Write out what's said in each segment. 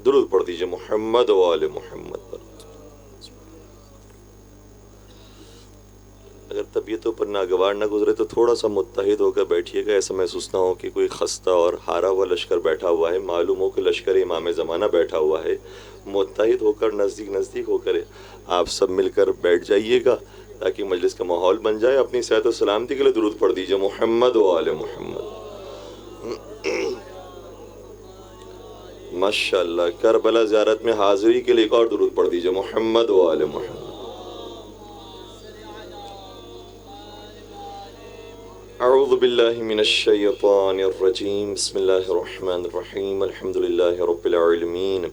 درود پڑھ دیجئے محمد و آل محمد پر۔ اگر طبیعتوں پر ناگوار نہ گزرے تو تھوڑا سا متحد ہو کر بیٹھیے گا، ایسا محسوس نہ ہو کہ کوئی خستہ اور ہارا ہوا لشکر بیٹھا ہوا ہے، معلوم ہو کہ لشکر امام زمانہ بیٹھا ہوا ہے۔ متحد ہو کر نزدیک ہو کر آپ سب مل کر بیٹھ جائیے گا تاکہ مجلس کا ماحول بن جائے۔ اپنی صحت و سلامتی کے لیے درود پڑھ دیجئے محمد و آل محمد۔ ماشاءاللہ، کربلا زیارت میں حاضری کے لیے ایک اور درود پڑھ دیجئے محمد و آل محمد۔ اعوذ باللہ من الشیطان الرجیم، بسم اللہ الرحمن الرحیم، الحمدللہ رب العالمین،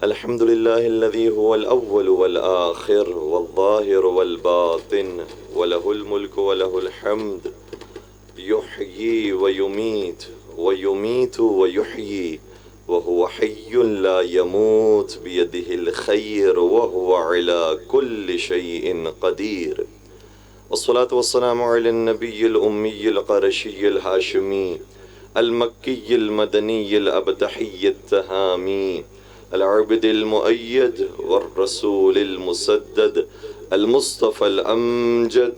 الحمدللہ الذی هو الاول والآخر والظاہر والباطن وله الملک وله الحمد یحیی ویمیت ویمیت ویحیی وهو حی لا يموت بیدہ الخیر وهو على كل شیء قدیر، والصلاة والسلام على النبي الأمي القرشي الهاشمي المكي المدني الأبتحي التهامي العبد المؤيد والرسول المسدد المصطفى الأمجد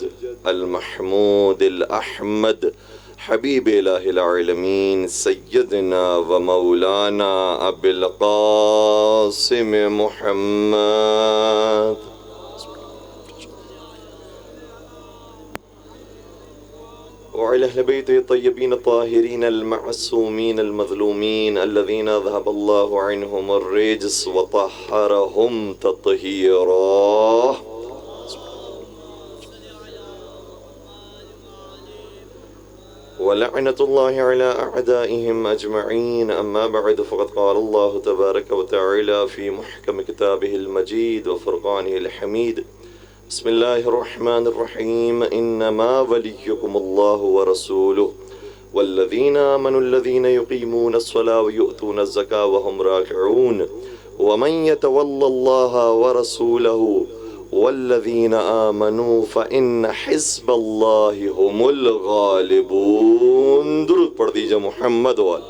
المحمود الأحمد حبيب إله العالمين سيدنا ومولانا أبي القاسم محمد وعلى أهل بيته الطيبين الطاهرين المعصومين المظلومين الذين ذهب الله عنهم الرجس وطهرهم تطهيرا، ولعنة الله على أعدائهم أجمعين. أما بعد، فقد قال الله تبارك وتعالى في محكم كتابه المجيد وفرقانه الحميد، بسم الله الرحمن الرحيم، إنما وليكم الله ورسوله والذين آمنوا الذين يقيمون الصلاة ويؤتون الزكاة وهم راكعون ومن يتول الله ورسوله والذين آمنوا فإن حزب الله هم الغالبون۔ درود پڑھ دیجئے محمد وآل۔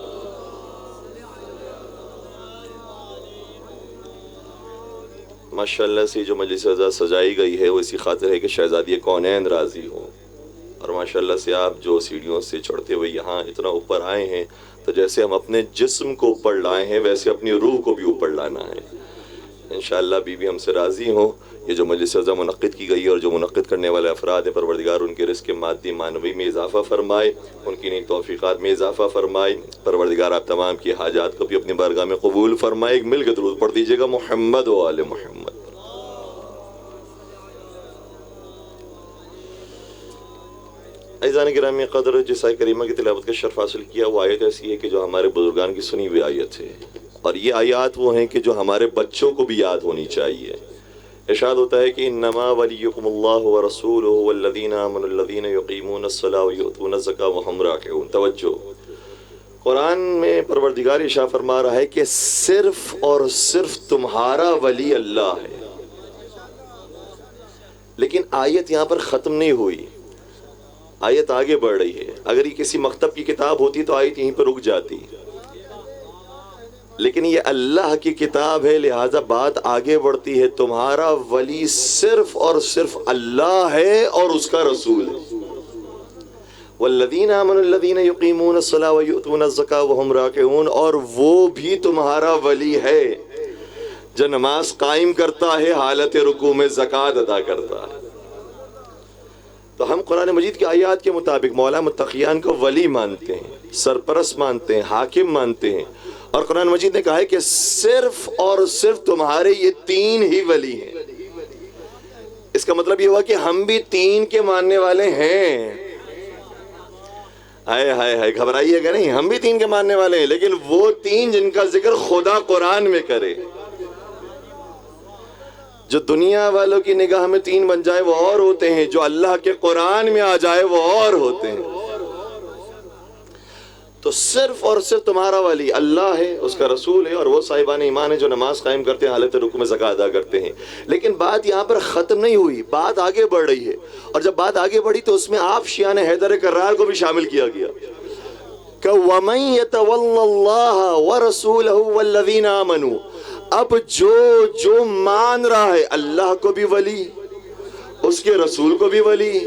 ماشاءاللہ سے جو مجلس رضا سجائی گئی ہے وہ اسی خاطر ہے کہ شہزادی کونین راضی ہو، اور ماشاءاللہ سے آپ جو سیڑھیوں سے چڑھتے ہوئے یہاں اتنا اوپر آئے ہیں تو جیسے ہم اپنے جسم کو اوپر لائے ہیں ویسے اپنی روح کو بھی اوپر لانا ہے۔ انشاءاللہ بی بی ہم سے راضی ہوں۔ یہ جو مجلس رضا منعقد کی گئی ہے اور جو منعقد کرنے والے افراد ہیں، پروردگار ان کے رزق مادی معنوی میں اضافہ فرمائے، ان کی نیک توفیقات میں اضافہ فرمائے۔ پروردگار آپ تمام کی حاجات کو بھی اپنی بارگاہ میں قبول فرمائے۔ ایک مل کے درود پڑھ دیجئے گا محمد و آل محمد۔ عزیزان گرامی قدر، جس آیت کریمہ کی تلاوت کا شرف حاصل کیا وہ آیت ایسی ہے کہ جو ہمارے بزرگان کی سنی ہوئی آیت ہے، اور یہ آیات وہ ہیں کہ جو ہمارے بچوں کو بھی یاد ہونی چاہیے۔ ارشاد ہوتا ہے کہ انما ولیکم اللہ ورسولہ والذین آمنوا الذین یقیمون الصلاة ویؤتون الزکاة وہم راکعون۔ توجہ، قرآن میں پروردگار ارشاد فرما رہا ہے کہ صرف اور صرف تمہارا ولی اللہ ہے، لیکن آیت یہاں پر ختم نہیں ہوئی، آیت آگے بڑھ رہی ہے۔ اگر یہ کسی مکتب کی کتاب ہوتی تو آیت یہیں پر رک جاتی، لیکن یہ اللہ کی کتاب ہے، لہٰذا بات آگے بڑھتی ہے۔ تمہارا ولی صرف اور صرف اللہ ہے اور اس کا رسول ہے۔ والذین آمنوا الذین یقیمون الصلاة ویؤتون الزکاة وہم راکعون، اور وہ بھی تمہارا ولی ہے جو نماز قائم کرتا ہے، حالت رکوع میں زکوٰۃ ادا کرتا ہے۔ تو ہم قرآن مجید کی آیات کے مطابق مولا متقیان کو ولی مانتے ہیں، سرپرست مانتے ہیں، حاکم مانتے ہیں، اور قرآن مجید نے کہا ہے کہ صرف اور صرف تمہارے یہ تین ہی ولی ہیں۔ اس کا مطلب یہ ہوا کہ ہم بھی تین کے ماننے والے ہیں۔ ہائے ہائے ہائے، گھبرائیے گا نہیں، ہم بھی تین کے ماننے والے ہیں، لیکن وہ تین جن کا ذکر خدا قرآن میں کرے۔ جو دنیا والوں کی نگاہ میں تین بن جائے وہ اور ہوتے ہیں، جو اللہ کے قرآن میں آ جائے وہ اور ہوتے ہیں۔ تو صرف اور صرف تمہارا ولی اللہ ہے، اس کا رسول ہے، اور وہ صاحبان ایمان ہیں جو نماز قائم کرتے ہیں، حالت رکوع میں زکوٰۃ ادا کرتے ہیں۔ لیکن بات یہاں پر ختم نہیں ہوئی، بات آگے بڑھ رہی ہے، اور جب بات آگے بڑھی تو اس میں آپ شیعان حیدر کرار کو بھی شامل کیا گیا کہ وَمَن يَتَوَلَّ اللَّهَ وَرَسُولَهُ وَالَّذِينَ آمَنُوا، اب جو مان رہا ہے اللہ کو بھی ولی، اس کے رسول کو بھی ولی،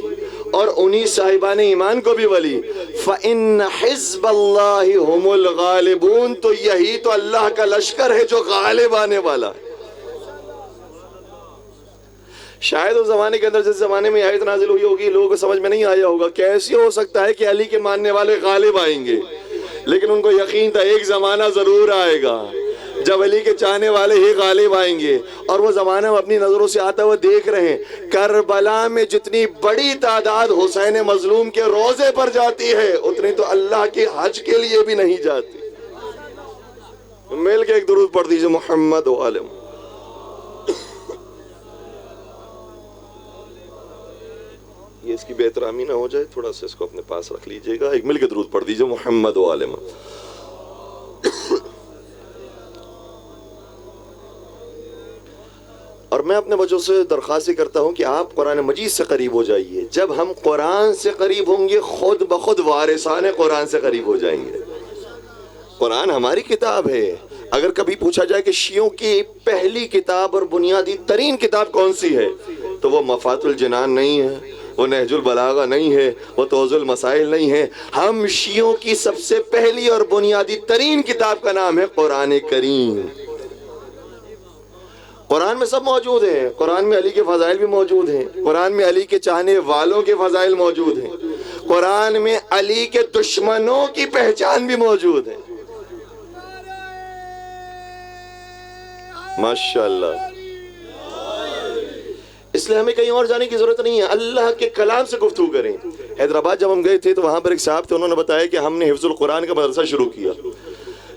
اور انہی صاحبان ایمان کو بھی ولی، فَإِنَّ حِزْبَ اللَّهِ هُمُ الْغَالِبُونَ، تو یہی تو اللہ کا لشکر ہے جو غالب آنے والا ہے۔ شاید اس زمانے کے اندر جس زمانے میں آیت نازل ہوئی ہوگی لوگوں کو سمجھ میں نہیں آیا ہوگا کیسے ہو سکتا ہے کہ علی کے ماننے والے غالب آئیں گے، لیکن ان کو یقین تھا ایک زمانہ ضرور آئے گا جب علی کے چاہنے والے ہی غالب آئیں گے، اور وہ زمانہ ہم اپنی نظروں سے آتا ہوا دیکھ رہے ہیں۔ کربلا میں جتنی بڑی تعداد حسین مظلوم کے روزے پر جاتی ہے اتنی تو اللہ کے حج کے لیے بھی نہیں جاتی۔ مل کے ایک درود پڑھ دیجئے محمد و عالم۔ یہ اس کی بے احترامی نہ ہو جائے، تھوڑا سا اس کو اپنے پاس رکھ لیجئے گا، ایک مل کے درود پڑھ دیجئے محمد و عالم۔ اور میں اپنے بچوں سے درخواست کرتا ہوں کہ آپ قرآن مجید سے قریب ہو جائیے۔ جب ہم قرآن سے قریب ہوں گے خود بخود وارثان قرآن سے قریب ہو جائیں گے۔ قرآن ہماری کتاب ہے۔ اگر کبھی پوچھا جائے کہ شیعوں کی پہلی کتاب اور بنیادی ترین کتاب کون سی ہے تو وہ مفات الجنان نہیں ہے، وہ نہج البلاغہ نہیں ہے، وہ توضیح المسائل نہیں ہے۔ ہم شیعوں کی سب سے پہلی اور بنیادی ترین کتاب کا نام ہے قرآن کریم۔ قرآن میں سب موجود ہیں، قرآن میں علی کے فضائل بھی موجود ہیں، قرآن میں علی کے چاہنے والوں کے فضائل موجود ہیں، قرآن میں علی کے دشمنوں کی پہچان بھی موجود ہے۔ ماشاءاللہ۔ اس لیے ہمیں کہیں اور جانے کی ضرورت نہیں ہے، اللہ کے کلام سے گفتگو کریں۔ حیدرآباد جب ہم گئے تھے تو وہاں پر ایک صاحب تھے، انہوں نے بتایا کہ ہم نے حفظ القرآن کا مدرسہ شروع کیا،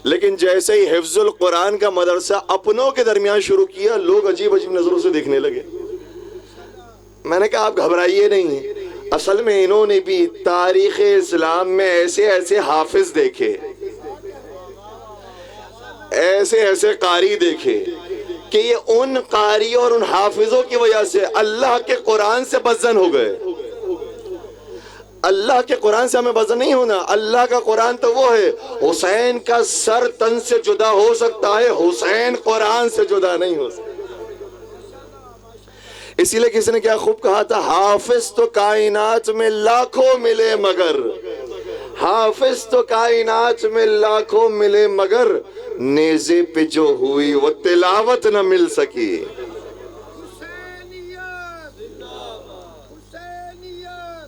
لیکن جیسے ہی حفظ القرآن کا مدرسہ اپنوں کے درمیان شروع کیا لوگ عجیب عجیب نظروں سے دیکھنے لگے۔ میں نے کہا آپ گھبرائیے نہیں، اصل میں انہوں نے بھی تاریخ اسلام میں ایسے ایسے حافظ دیکھے، ایسے ایسے قاری دیکھے کہ یہ ان قاری اور ان حافظوں کی وجہ سے اللہ کے قرآن سے بدظن ہو گئے۔ اللہ کے قرآن سے ہمیں بدظن نہیں ہونا، اللہ کا قرآن تو وہ ہے، حسین کا سر تن سے جدا ہو سکتا ہے، حسین قرآن سے جدا نہیں ہو سکتا۔ اسی لئے کسی نے کیا خوب کہا تھا، حافظ تو کائنات میں لاکھوں ملے مگر، حافظ تو کائنات میں لاکھوں ملے مگر، نیزے پہ جو ہوئی وہ تلاوت نہ مل سکی۔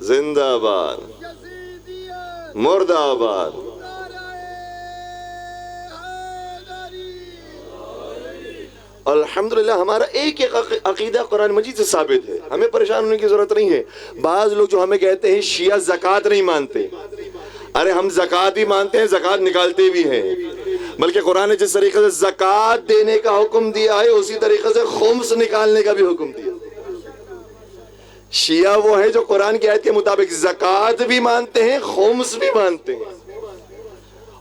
زندہ آباد، مردہ آباد۔ الحمدللہ ہمارا ایک عقیدہ قرآن مجید سے ثابت ہے، ہمیں پریشان ہونے کی ضرورت نہیں ہے۔ بعض لوگ جو ہمیں کہتے ہیں شیعہ زکوٰۃ نہیں مانتے، ارے ہم زکوٰۃ بھی مانتے ہیں، زکوٰۃ نکالتے بھی ہیں، بلکہ قرآن نے جس طریقے سے زکوٰۃ دینے کا حکم دیا ہے اسی طریقے سے خمس نکالنے کا بھی حکم دیا۔ شیعہ وہ ہیں جو قرآن کی آیت کے مطابق زکوٰۃ بھی مانتے ہیں، خمس بھی مانتے ہیں،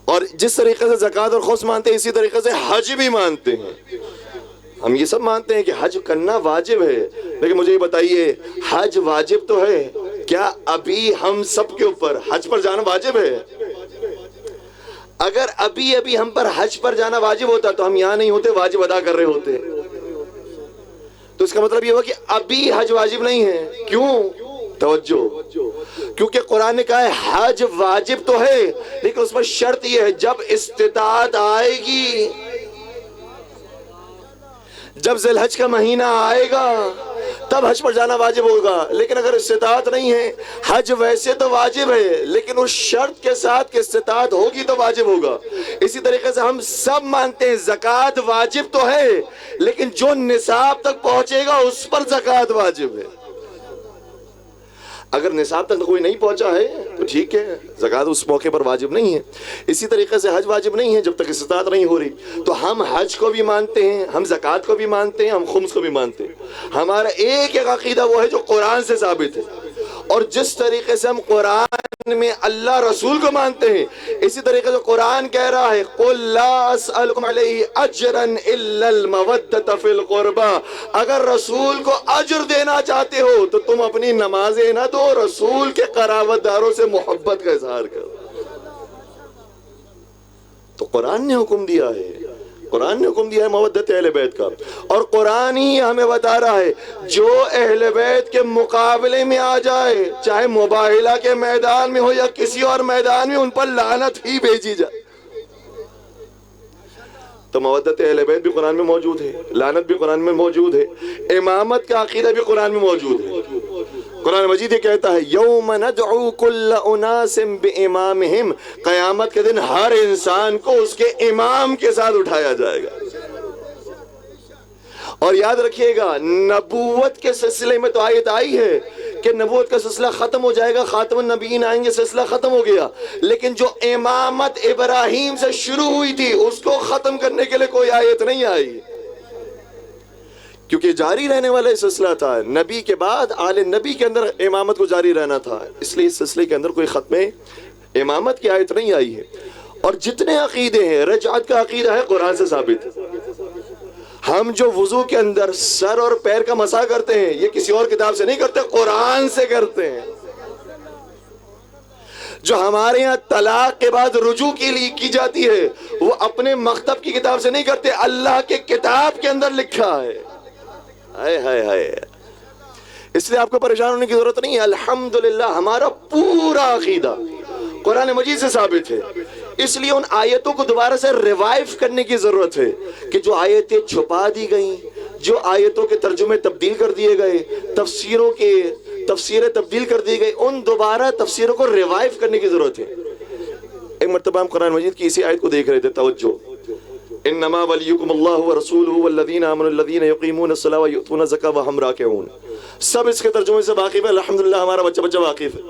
اور جس طریقے سے زکوٰۃ اور خمس مانتے ہیں اسی طریقے سے حج بھی مانتے ہیں۔ ہم یہ سب مانتے ہیں کہ حج کرنا واجب ہے، لیکن مجھے یہ بتائیے حج واجب تو ہے، کیا ابھی ہم سب کے اوپر حج پر جانا واجب ہے؟ اگر ابھی ہم پر حج پر جانا واجب ہوتا تو ہم یہاں نہیں ہوتے، واجب ادا کر رہے ہوتے۔ تو اس کا مطلب یہ ہوا کہ ابھی حج واجب نہیں ہے۔ کیوں؟ توجہ، کیونکہ قرآن نے کہا ہے حج واجب تو ہے لیکن اس پر شرط یہ ہے جب استطاعت آئے گی، جب ذی الحج کا مہینہ آئے گا تب حج پر جانا واجب ہوگا، لیکن اگر استطاعت نہیں ہے، حج ویسے تو واجب ہے لیکن اس شرط کے ساتھ کہ استطاعت ہوگی تو واجب ہوگا۔ اسی طریقے سے ہم سب مانتے ہیں زکوٰۃ واجب تو ہے لیکن جو نصاب تک پہنچے گا اس پر زکوٰۃ واجب ہے۔ اگر نصاب تک کوئی نہیں پہنچا ہے تو ٹھیک ہے، زکوٰۃ اس موقع پر واجب نہیں ہے۔ اسی طریقے سے حج واجب نہیں ہے جب تک استطاعت نہیں ہو رہی۔ تو ہم حج کو بھی مانتے ہیں، ہم زکوٰۃ کو بھی مانتے ہیں، ہم خمس کو بھی مانتے ہیں۔ ہمارا ایک عقیدہ وہ ہے جو قرآن سے ثابت ہے، اور جس طریقے سے ہم قرآن میں اللہ رسول کو مانتے ہیں اسی طریقے سے قرآن کہہ رہا ہے قُلْ لَا أَسْأَلُكُمْ عَلَيْهِ أَجْرًا إِلَّا الْمَوَدَّةَ فِي الْقُرْبَى۔ اگر رسول کو اجر دینا چاہتے ہو تو تم اپنی نمازیں نہ دو، رسول کے قرابت داروں سے محبت کا اظہار کرو۔ تو قرآن نے حکم دیا ہے، قرآن نے حکم دیا ہے مودت اہل بیت کا، اور قرآن ہی ہمیں بتا رہا ہے جو اہل بیت کے مقابلے میں آ جائے، چاہے مباہلہ کے میدان میں ہو یا کسی اور میدان میں، ان پر لعنت ہی بھیجی جائے۔ تو مودت اہل بیت بھی قرآن میں موجود ہے، لعنت بھی قرآن میں موجود ہے، امامت کا عقیدہ بھی قرآن میں موجود ہے۔ قرآن مجید یہ کہتا ہے یوم ندعو کل اناس بامامہم، قیامت کے دن ہر انسان کو اس کے امام کے ساتھ اٹھایا جائے گا۔ اور یاد رکھیے گا نبوت کے سلسلے میں تو آیت آئی ہے کہ نبوت کا سلسلہ ختم ہو جائے گا، خاتم النبیین آئیں گے، سلسلہ ختم ہو گیا، لیکن جو امامت ابراہیم سے شروع ہوئی تھی اس کو ختم کرنے کے لیے کوئی آیت نہیں آئی، کیونکہ جاری رہنے والا یہ سلسلہ تھا۔ نبی کے بعد آل نبی کے اندر امامت کو جاری رہنا تھا، اس لیے اس سلسلے کے اندر کوئی ختم امامت کی آیت نہیں آئی ہے۔ اور جتنے عقیدے ہیں، رجعت کا عقیدہ ہے قرآن سے ثابت ہے۔ ہم جو وضو کے اندر سر اور پیر کا مسح کرتے ہیں یہ کسی اور کتاب سے نہیں کرتے، قرآن سے کرتے ہیں۔ جو ہمارے ہاں طلاق کے بعد رجوع کے لیے کی جاتی ہے وہ اپنے مکتب کی کتاب سے نہیں کرتے، اللہ کے کتاب کے اندر لکھا ہے۔ ہائے ہائے ہائے، اس لیے آپ کو پریشان ہونے کی ضرورت نہیں ہے۔ الحمدللہ ہمارا پورا عقیدہ قرآن مجید سے ثابت ہے، اس لیے ان آیتوں کو دوبارہ سے ریوائیو کرنے کی ضرورت ہے کہ جو آیتیں چھپا دی گئیں، جو آیتوں کے ترجمے تبدیل کر دیے گئے، تفسیریں تبدیل کر دی گئی، ان دوبارہ تفسیروں کو ریوائیو کرنے کی ضرورت ہے۔ ایک مرتبہ ہم قرآن مجید کی اسی آیت کو دیکھ رہے تھے، توجہ، انما ولیکم اللہ ورسولہ والذین آمنوا الذین یقیمون الصلاۃ ویؤتون الزکاۃ وہم راکعون۔ سب اس کے ترجمے سے واقف ہے، الحمدللہ ہمارا بچہ واقف ہے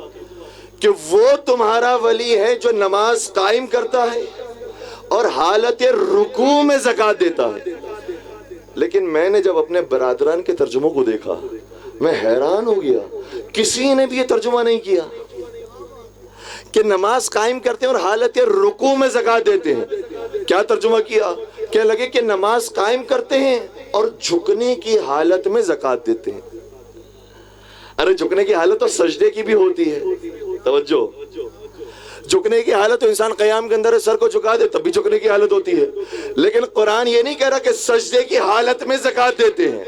کہ وہ تمہارا ولی ہے جو نماز قائم کرتا ہے اور حالت رکوع میں زکوٰۃ دیتا ہے۔ لیکن میں نے جب اپنے برادران کے ترجموں کو دیکھا میں حیران ہو گیا، کسی نے بھی یہ ترجمہ نہیں کیا کہ نماز قائم کرتے ہیں اور حالت رکوع میں زکوٰۃ دیتے ہیں۔ کیا ترجمہ کیا؟ کہ لگے کہ نماز قائم کرتے ہیں اور جھکنے کی حالت میں زکوٰۃ دیتے ہیں۔ ارے جھکنے کی حالت تو سجدے کی بھی ہوتی ہے، توجہ، جھکنے کی حالت تو انسان قیام کے اندر سر کو جھکا دے تب بھی جھکنے کی حالت ہوتی ہے، لیکن قرآن یہ نہیں کہہ رہا کہ سجدے کی حالت میں زکوٰۃ دیتے ہیں،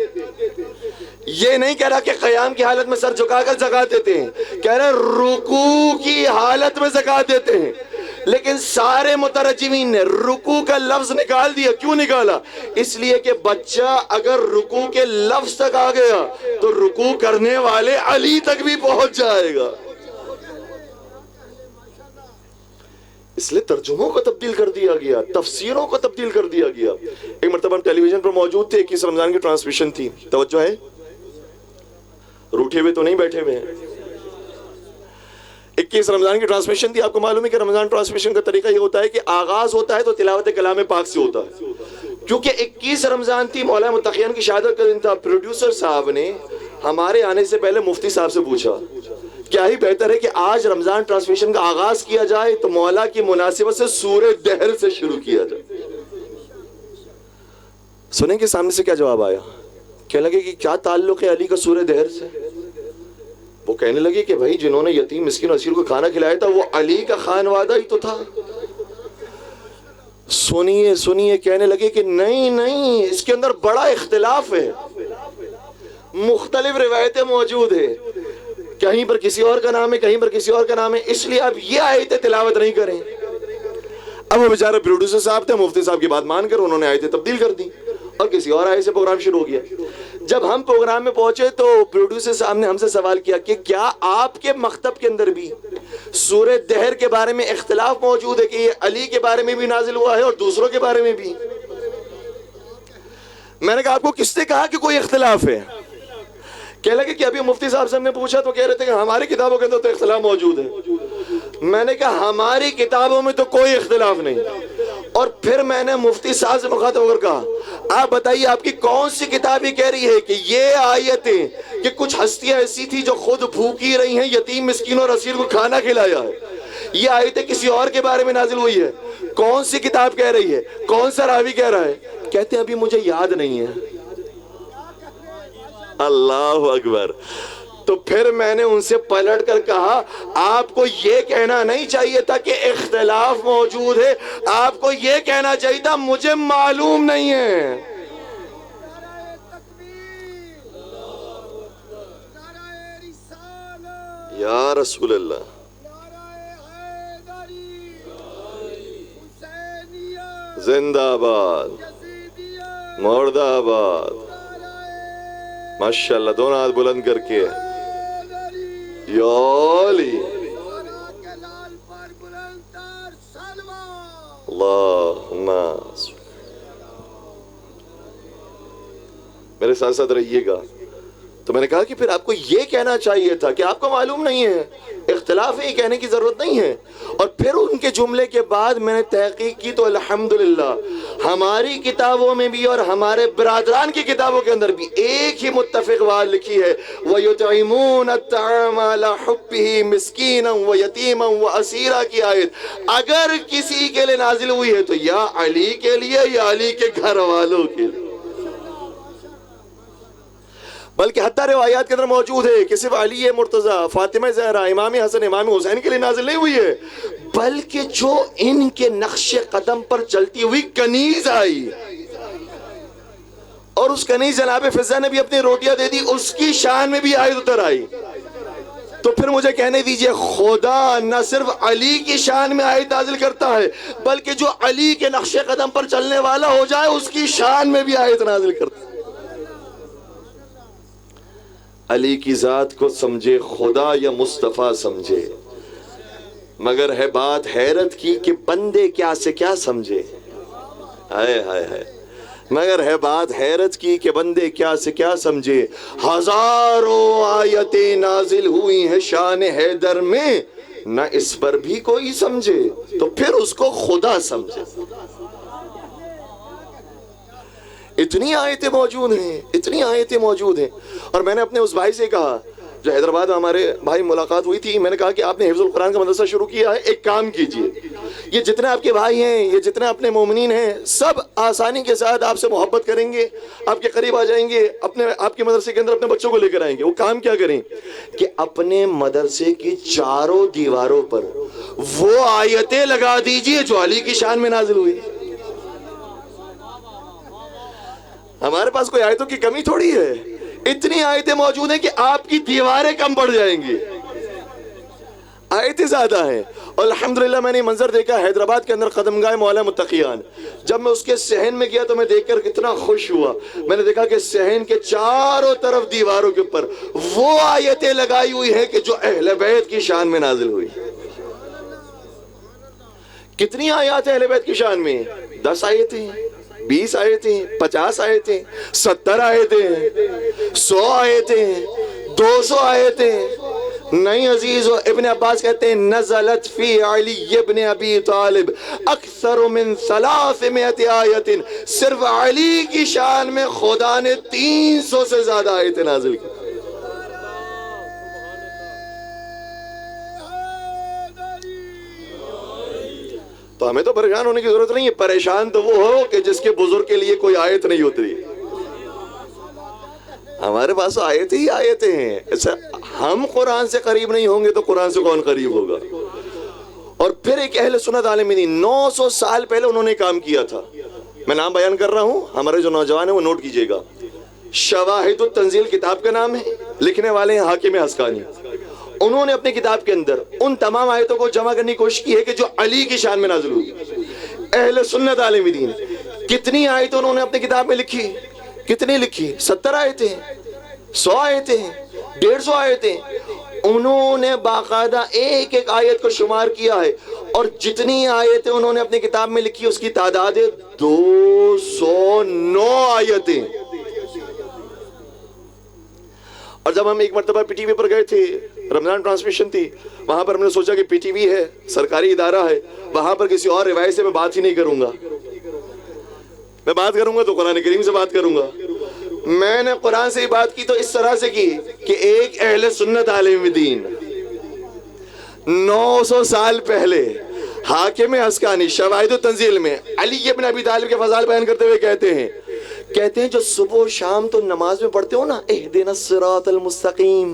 یہ نہیں کہہ رہا کہ قیام کی حالت میں سر جھکا کر زکوٰۃ دیتے ہیں، کہہ رہا رکوع کی حالت میں زکوٰۃ دیتے ہیں۔ لیکن سارے مترجمین نے رکوع کا لفظ نکال دیا۔ کیوں نکالا؟ اس لیے کہ بچہ اگر رکوع کے لفظ تک آ گیا تو رکوع کرنے والے علی تک بھی پہنچ جائے گا، اس لیے ترجموں کو تبدیل کر دیا گیا، تفسیروں کو تبدیل کر دیا گیا۔ ایک مرتبہ ہم ٹیلی ویژن پر موجود تھے، 21 رمضان کی ٹرانسمیشن تھی، توجہ ہے، روٹھے ہوئے تو نہیں بیٹھے ہوئے ہیں، 21 رمضان کی ٹرانسمیشن تھی۔ آپ کو معلوم ہے کہ رمضان ٹرانسمیشن کا طریقہ یہ ہوتا ہے کہ آغاز ہوتا ہے تو تلاوت کلام پاک سے ہوتا ہے۔ کیونکہ 21 رمضان تھی، مولانا متقیان کی شہادت کا دن تھا، پروڈیوسر صاحب نے ہمارے آنے سے پہلے مفتی صاحب سے پوچھا کیا ہی بہتر ہے کہ آج رمضان ٹرانسمیشن کا آغاز کیا جائے تو مولا کی مناسبت سے سورہ دہر سے شروع کیا جائے۔ سنیں کہ سامنے سے کیا جواب آیا، کہنے لگے کہ کیا تعلق ہے علی کا سورہ دہر سے؟ وہ کہنے لگے کہ بھائی جنہوں نے یتیم مسکین اسیر کو کھانا کھلایا تھا وہ علی کا خانوادہ ہی تو تھا۔ سنیے کہنے لگے کہ نہیں اس کے اندر بڑا اختلاف ہے، مختلف روایتیں موجود ہیں، کہیں پر کسی اور کا نام ہے، کہیں پر کسی اور کا نام ہے، اس لیے اب یہ آیتیں تلاوت نہیں کریں۔ اب وہ بیچارے پروڈیوسر صاحب تھے، مفتی صاحب کی بات مان کر انہوں نے آیتیں تبدیل کر دی اور کسی اور آیت سے پروگرام شروع ہو گیا۔ جب ہم پروگرام میں پہنچے تو پروڈیوسر صاحب نے ہم سے سوال کیا کہ کیا آپ کے مکتب کے اندر بھی سورہ دہر کے بارے میں اختلاف موجود ہے کہ یہ علی کے بارے میں بھی نازل ہوا ہے اور دوسروں کے بارے میں بھی؟ میں نے کہا آپ کو کس نے کہا کہ کوئی اختلاف ہے؟ کہنے لگے کہ ابھی مفتی صاحب سے ہم نے پوچھا تو کہہ رہے تھے کہ ہماری کتابوں کے اندر تو اختلاف موجود ہے۔ میں نے کہا ہماری کتابوں میں تو کوئی اختلاف نہیں۔ اور پھر میں نے مفتی صاحب سے مخاطب ہو کر کہا آپ بتائیے آپ کی کون سی کتاب یہ کہہ رہی ہے کہ یہ آیتیں کہ کچھ ہستیاں ایسی تھی جو خود بھوکی رہی ہیں، یتیم مسکین اور اسیر کو کھانا کھلایا ہے، یہ آیتیں کسی اور کے بارے میں نازل ہوئی ہے؟ کون سی کتاب کہہ رہی ہے؟ کون سا راوی کہہ رہا ہے؟ کہتے ہیں ابھی مجھے یاد نہیں ہے۔ اللہ اکبر۔ تو پھر میں نے ان سے پلٹ کر کہا آپ کو یہ کہنا نہیں چاہیے تھا کہ اختلاف موجود ہے، آپ کو یہ کہنا چاہیے تھا مجھے معلوم نہیں ہے۔ یا رسول اللہ، زندہ آباد، مرد آباد، ماشاءاللہ، دونوں ہاتھ بلند کر کے یا علی، اللہم میرے ساتھ ساتھ رہیے گا۔ تو میں نے کہا کہ پھر آپ کو یہ کہنا چاہیے تھا کہ آپ کو معلوم نہیں ہے، اختلاف ہے، یہ کہنے کی ضرورت نہیں ہے۔ اور پھر ان کے جملے کے بعد میں نے تحقیق کی تو الحمدللہ ہماری کتابوں میں بھی اور ہمارے برادران کی کتابوں کے اندر بھی ایک ہی متفق بات لکھی ہے، وَيُطْعِمُونَ الطَّعَامَ عَلَىٰ حُبِّهِ مِسْكِينًا وَيَتِيمًا وَأَسِيرًا کی آیت اگر کسی کے لیے نازل ہوئی ہے تو یا علی کے لیے یا علی کے گھر والوں کے لیے، بلکہ حتیٰ روایات کے اندر موجود ہے کہ صرف علی مرتضیٰ، فاطمہ زہرا، امام حسن، امام حسین کے لیے نازل نہیں ہوئی ہے، بلکہ جو ان کے نقش قدم پر چلتی ہوئی کنیز آئی اور اس کنیز جناب فضہ نے بھی اپنی روٹیاں دے دی، اس کی شان میں بھی آیت اتر آئی۔ تو پھر مجھے کہنے دیجئے خدا نہ صرف علی کی شان میں آیت نازل کرتا ہے بلکہ جو علی کے نقش قدم پر چلنے والا ہو جائے اس کی شان میں بھی آیت نازل کرتا ہے۔ علی کی ذات کو سمجھے خدا یا مصطفیٰ سمجھے، مگر ہے بات حیرت کی کہ بندے کیا سے کیا سمجھے، ہائے ہائے ہائے، مگر ہے بات حیرت کی کہ بندے کیا سے کیا سمجھے، ہزاروں آیتیں نازل ہوئی ہیں شان حیدر میں، نہ اس پر بھی کوئی سمجھے تو پھر اس کو خدا سمجھے۔ اتنی آیتیں موجود ہیں، اتنی آیتیں موجود ہیں۔ اور میں نے اپنے اس بھائی سے کہا جو حیدرآباد ہمارے بھائی ملاقات ہوئی تھی، میں نے کہا کہ آپ نے حفظ القرآن کا مدرسہ شروع کیا ہے، ایک کام کیجئے، یہ جتنے آپ کے بھائی ہیں، یہ جتنے اپنے مومنین ہیں، سب آسانی کے ساتھ آپ سے محبت کریں گے، آپ کے قریب آ جائیں گے، آپ کے مدرسے کے اندر اپنے بچوں کو لے کر آئیں گے۔ وہ کام کیا کریں کہ اپنے مدرسے کی چاروں دیواروں پر وہ آیتیں لگا دیجئے جو علی کی شان میں نازل ہوئی۔ ہمارے پاس کوئی آیتوں کی کمی تھوڑی ہے، اتنی آیتیں موجود ہیں کہ آپ کی دیواریں کم پڑ جائیں گی، آیتیں زیادہ ہیں۔ اور الحمدللہ میں نے منظر دیکھا حیدرآباد کے اندر قدمگاہ مولا متقیان، جب میں اس کے صحن میں گیا تو میں دیکھ کر کتنا خوش ہوا، میں نے دیکھا کہ صحن کے چاروں طرف دیواروں کے اوپر وہ آیتیں لگائی ہوئی ہیں کہ جو اہل بیت کی شان میں نازل ہوئی۔ کتنی آیات ہیں اہل بیت کی شان میں؟ 10 آیتیں، 20 آیتیں، 50 آیتیں، 70 آیتیں، 100 آیتیں، 200 آیتیں۔ نہیں عزیزو، ابن عباس کہتے ہیں نزلت فی علی ابن ابی طالب اکثر من 300 آیت، صرف علی کی شان میں خدا نے 300 سے زیادہ آیتیں نازل کی۔ تو ہمیں تو پریشان ہونے کی ضرورت نہیں ہے، پریشان تو وہ ہو کہ جس کے بزرگ کے لیے کوئی آیت نہیں اتری۔ ہمارے پاس آیتیں ہی آیتیں ہیں، ایسا ہم قرآن سے قریب نہیں ہوں گے تو قرآن سے کون قریب ہوگا؟ اور پھر ایک اہل سنت عالم دین 900 سال پہلے انہوں نے کام کیا تھا، میں نام بیان کر رہا ہوں، ہمارے جو نوجوان ہیں وہ نوٹ کیجئے گا۔ شواہد التنزیل کتاب کا نام ہے، لکھنے والے ہیں حاکم حسقانی۔ انہوں نے اپنی کتاب کے اندر ان تمام آیتوں کو جمع کرنے کی کوشش کی ہے کہ جو علی کی شان میں نازل ہوئی۔ اہل سنت عالم دین کتنی آیتیں انہوں نے اپنی کتاب میں لکھی؟ کتنی لکھی؟ 70 آیتیں، 100 آیتیں، 150 آیتیں۔ انہوں نے باقاعدہ ایک ایک آیت کو شمار کیا ہے، اور جتنی آیتیں انہوں نے اپنی کتاب میں لکھی اس کی تعداد 209 آیتیں۔ اور جب ہم ایک مرتبہ پی ٹی وی پر گئے تھے، رمضان ٹرانسمیشن تھی، وہاں پر ہم نے سوچا کہ پی ٹی وی ہے، سرکاری ادارہ ہے، وہاں پر کسی اور روایت سے میں بات ہی نہیں کروں گا، میں بات کروں گا تو قرآن کریم سے بات کروں گا۔ میں نے قرآن سے ہی بات کی تو اس طرح سے کی کہ ایک اہل سنت عالم دین 900 سال پہلے حاکم حسقانی شواہد التنزیل میں علی ابن ابی طالب کے فضائل بیان کرتے ہوئے کہتے ہیں جو صبح و شام تو نماز میں پڑھتے ہو نا، اہدنا الصراط المستقیم،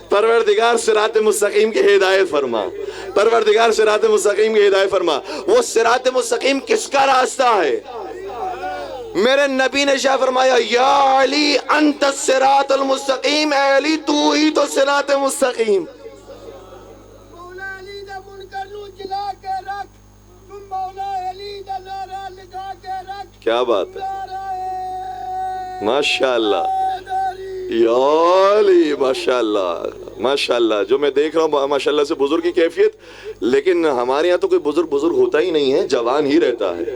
پروردگار صراط مستقیم کی ہدایت فرما، پروردگار صراط مستقیم کی ہدایت فرما۔ وہ صراط مستقیم کس کا راستہ ہے؟ میرے نبی نے شاہ فرمایا یا علی انت الصراط المستقیم، اے علی تو ہی تو صراط مستقیم۔ مولا علی دا منکر نو جلا کے رکھ، تم مولا علی دا نعرہ لگا کے رکھ۔ کیا بات ہے، ماشاءاللہ حیدری۔ یا علی، ماشاءاللہ ماشاءاللہ۔ جو میں دیکھ رہا ہوں ماشاءاللہ سے بزرگ کی کیفیت، لیکن ہمارے یہاں تو کوئی بزرگ ہوتا ہی نہیں ہے، جوان ہی رہتا ہے،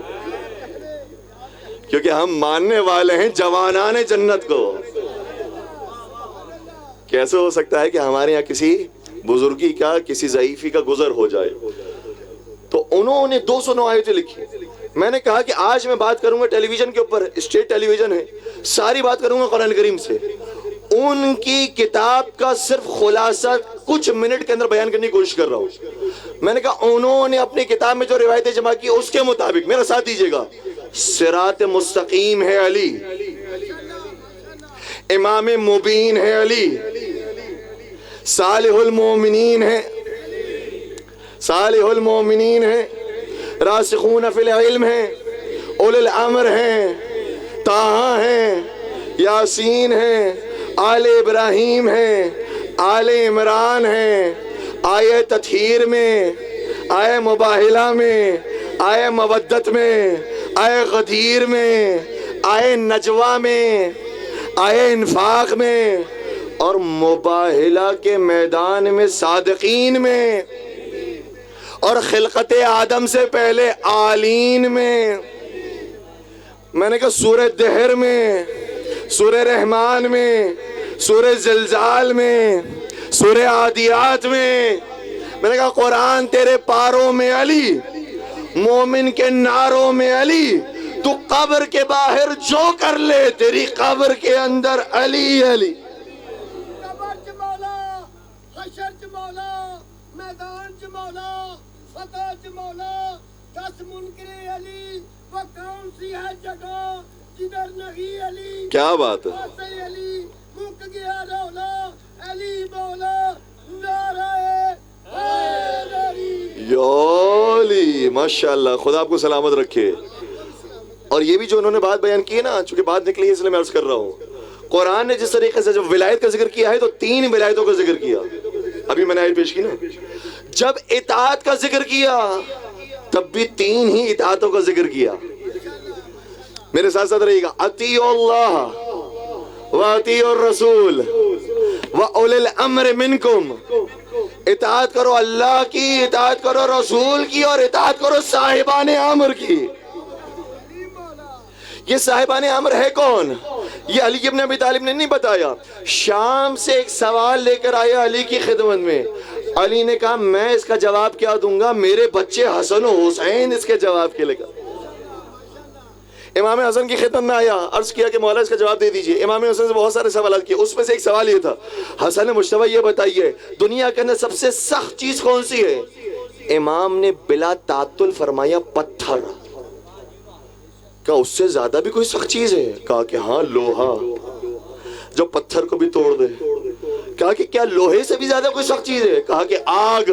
کیونکہ ہم ماننے والے ہیں جوانان جنت کو۔ کیسے ہو سکتا ہے کہ ہمارے یہاں کسی بزرگی کا، کسی ضعیفی کا گزر ہو جائے؟ تو انہوں نے 209 آیتیں لکھی۔ میں نے کہا کہ آج میں بات کروں گا ٹیلی ویژن کے اوپر، اسٹیٹ ٹیلی ویژن ہے، ساری بات کروں گا قرآن کریم سے۔ ان کی کتاب کا صرف خلاصہ کچھ منٹ کے اندر بیان کرنے کی کوشش کر رہا ہوں۔ میں نے کہا انہوں نے اپنی کتاب میں جو روایتیں جمع کی اس کے مطابق، میرا ساتھ دیجئے گا، صراط مستقیم ہے علی، امام مبین ہے علی، صالح المومنین ہے، صالح المومنین ہے، راسخون فی العلم ہیں، اول الامر ہیں، طٰہٰ ہیں، یاسین ہیں، آل ابراہیم ہیں، آل عمران ہیں، آیے تطہیر میں، آیے مباہلہ میں، آیے مودت میں، آیے غدیر میں، آیے نجوہ میں، آیے انفاق میں، اور مباہلہ کے میدان میں صادقین میں، اور خلقت آدم سے پہلے آلین میں۔ میں نے کہا سورہ دہر میں، سورہ رحمان میں، سورہ زلزال میں، سورہ عادیات میں۔ میں نے کہا قرآن تیرے پاروں میں علی، مومن کے ناروں میں علی، تو قبر کے باہر جو کر لے تیری قبر کے اندر علی علی۔ قبر چ مولا، حشر چ مولا، میدان چ مولا، فتح چ مولا، 10 منکر علی، وہ کون سی ہے جگہ جدھر نہیں علی؟ کیا بات ہے، واقعی علی، مک گیا رولا، علی مولا، نعرہ حیدری۔ یا علی، ماشاءاللہ، خدا آپ کو سلامت رکھے۔ اور یہ بھی جو انہوں نے بات بیان کی ہے نا، چونکہ بات نکلی ہے اس لیے میں عرض کر رہا ہوں، قرآن نے جس طریقے سے جب ولایت کا ذکر کیا ہے تو 3 ولایتوں کا ذکر کیا، ابھی میں نے آیت پیش کی نا۔ جب اطاعت کا ذکر کیا تب بھی 3 ہی اطاعتوں کا ذکر کیا۔ میرے ساتھ ساتھ رہیے گا، اطیعوا اللہ واطیعوا الرسول واولی الامر منکم۔ اطاعت کرو اللہ کی، اطاعت کرو رسول کی، اور اطاعت کرو صاحبان امر کی۔ یہ صاحبان امر ہے کون؟ یہ علی ابن ابی طالب نے نہیں بتایا۔ شام سے ایک سوال لے کر آیا علی کی خدمت میں، علی نے کہا میں اس کا جواب کیا دوں گا، میرے بچے حسن و حسین اس کے جواب کے لے کر۔ امام حسن کی خدمت میں آیا، عرض کیا کہ مولا اس کا جواب دے دیجئے۔ امام حسن سے بہت سارے سوالات کیے، اس میں سے ایک سوال یہ تھا، حسن مجتبی یہ بتائیے دنیا کے اندر سب سے سخت چیز کون سی ہے؟ امام نے بلا تعطل فرمایا پتھر۔ کہا اس سے زیادہ بھی کوئی سخت چیز ہے؟ کہا کہ ہاں لوہا، جو پتھر کو بھی توڑ دے۔ کہا کہ کیا لوہے سے بھی زیادہ کوئی سخت چیز ہے؟ کہا کہ آگ،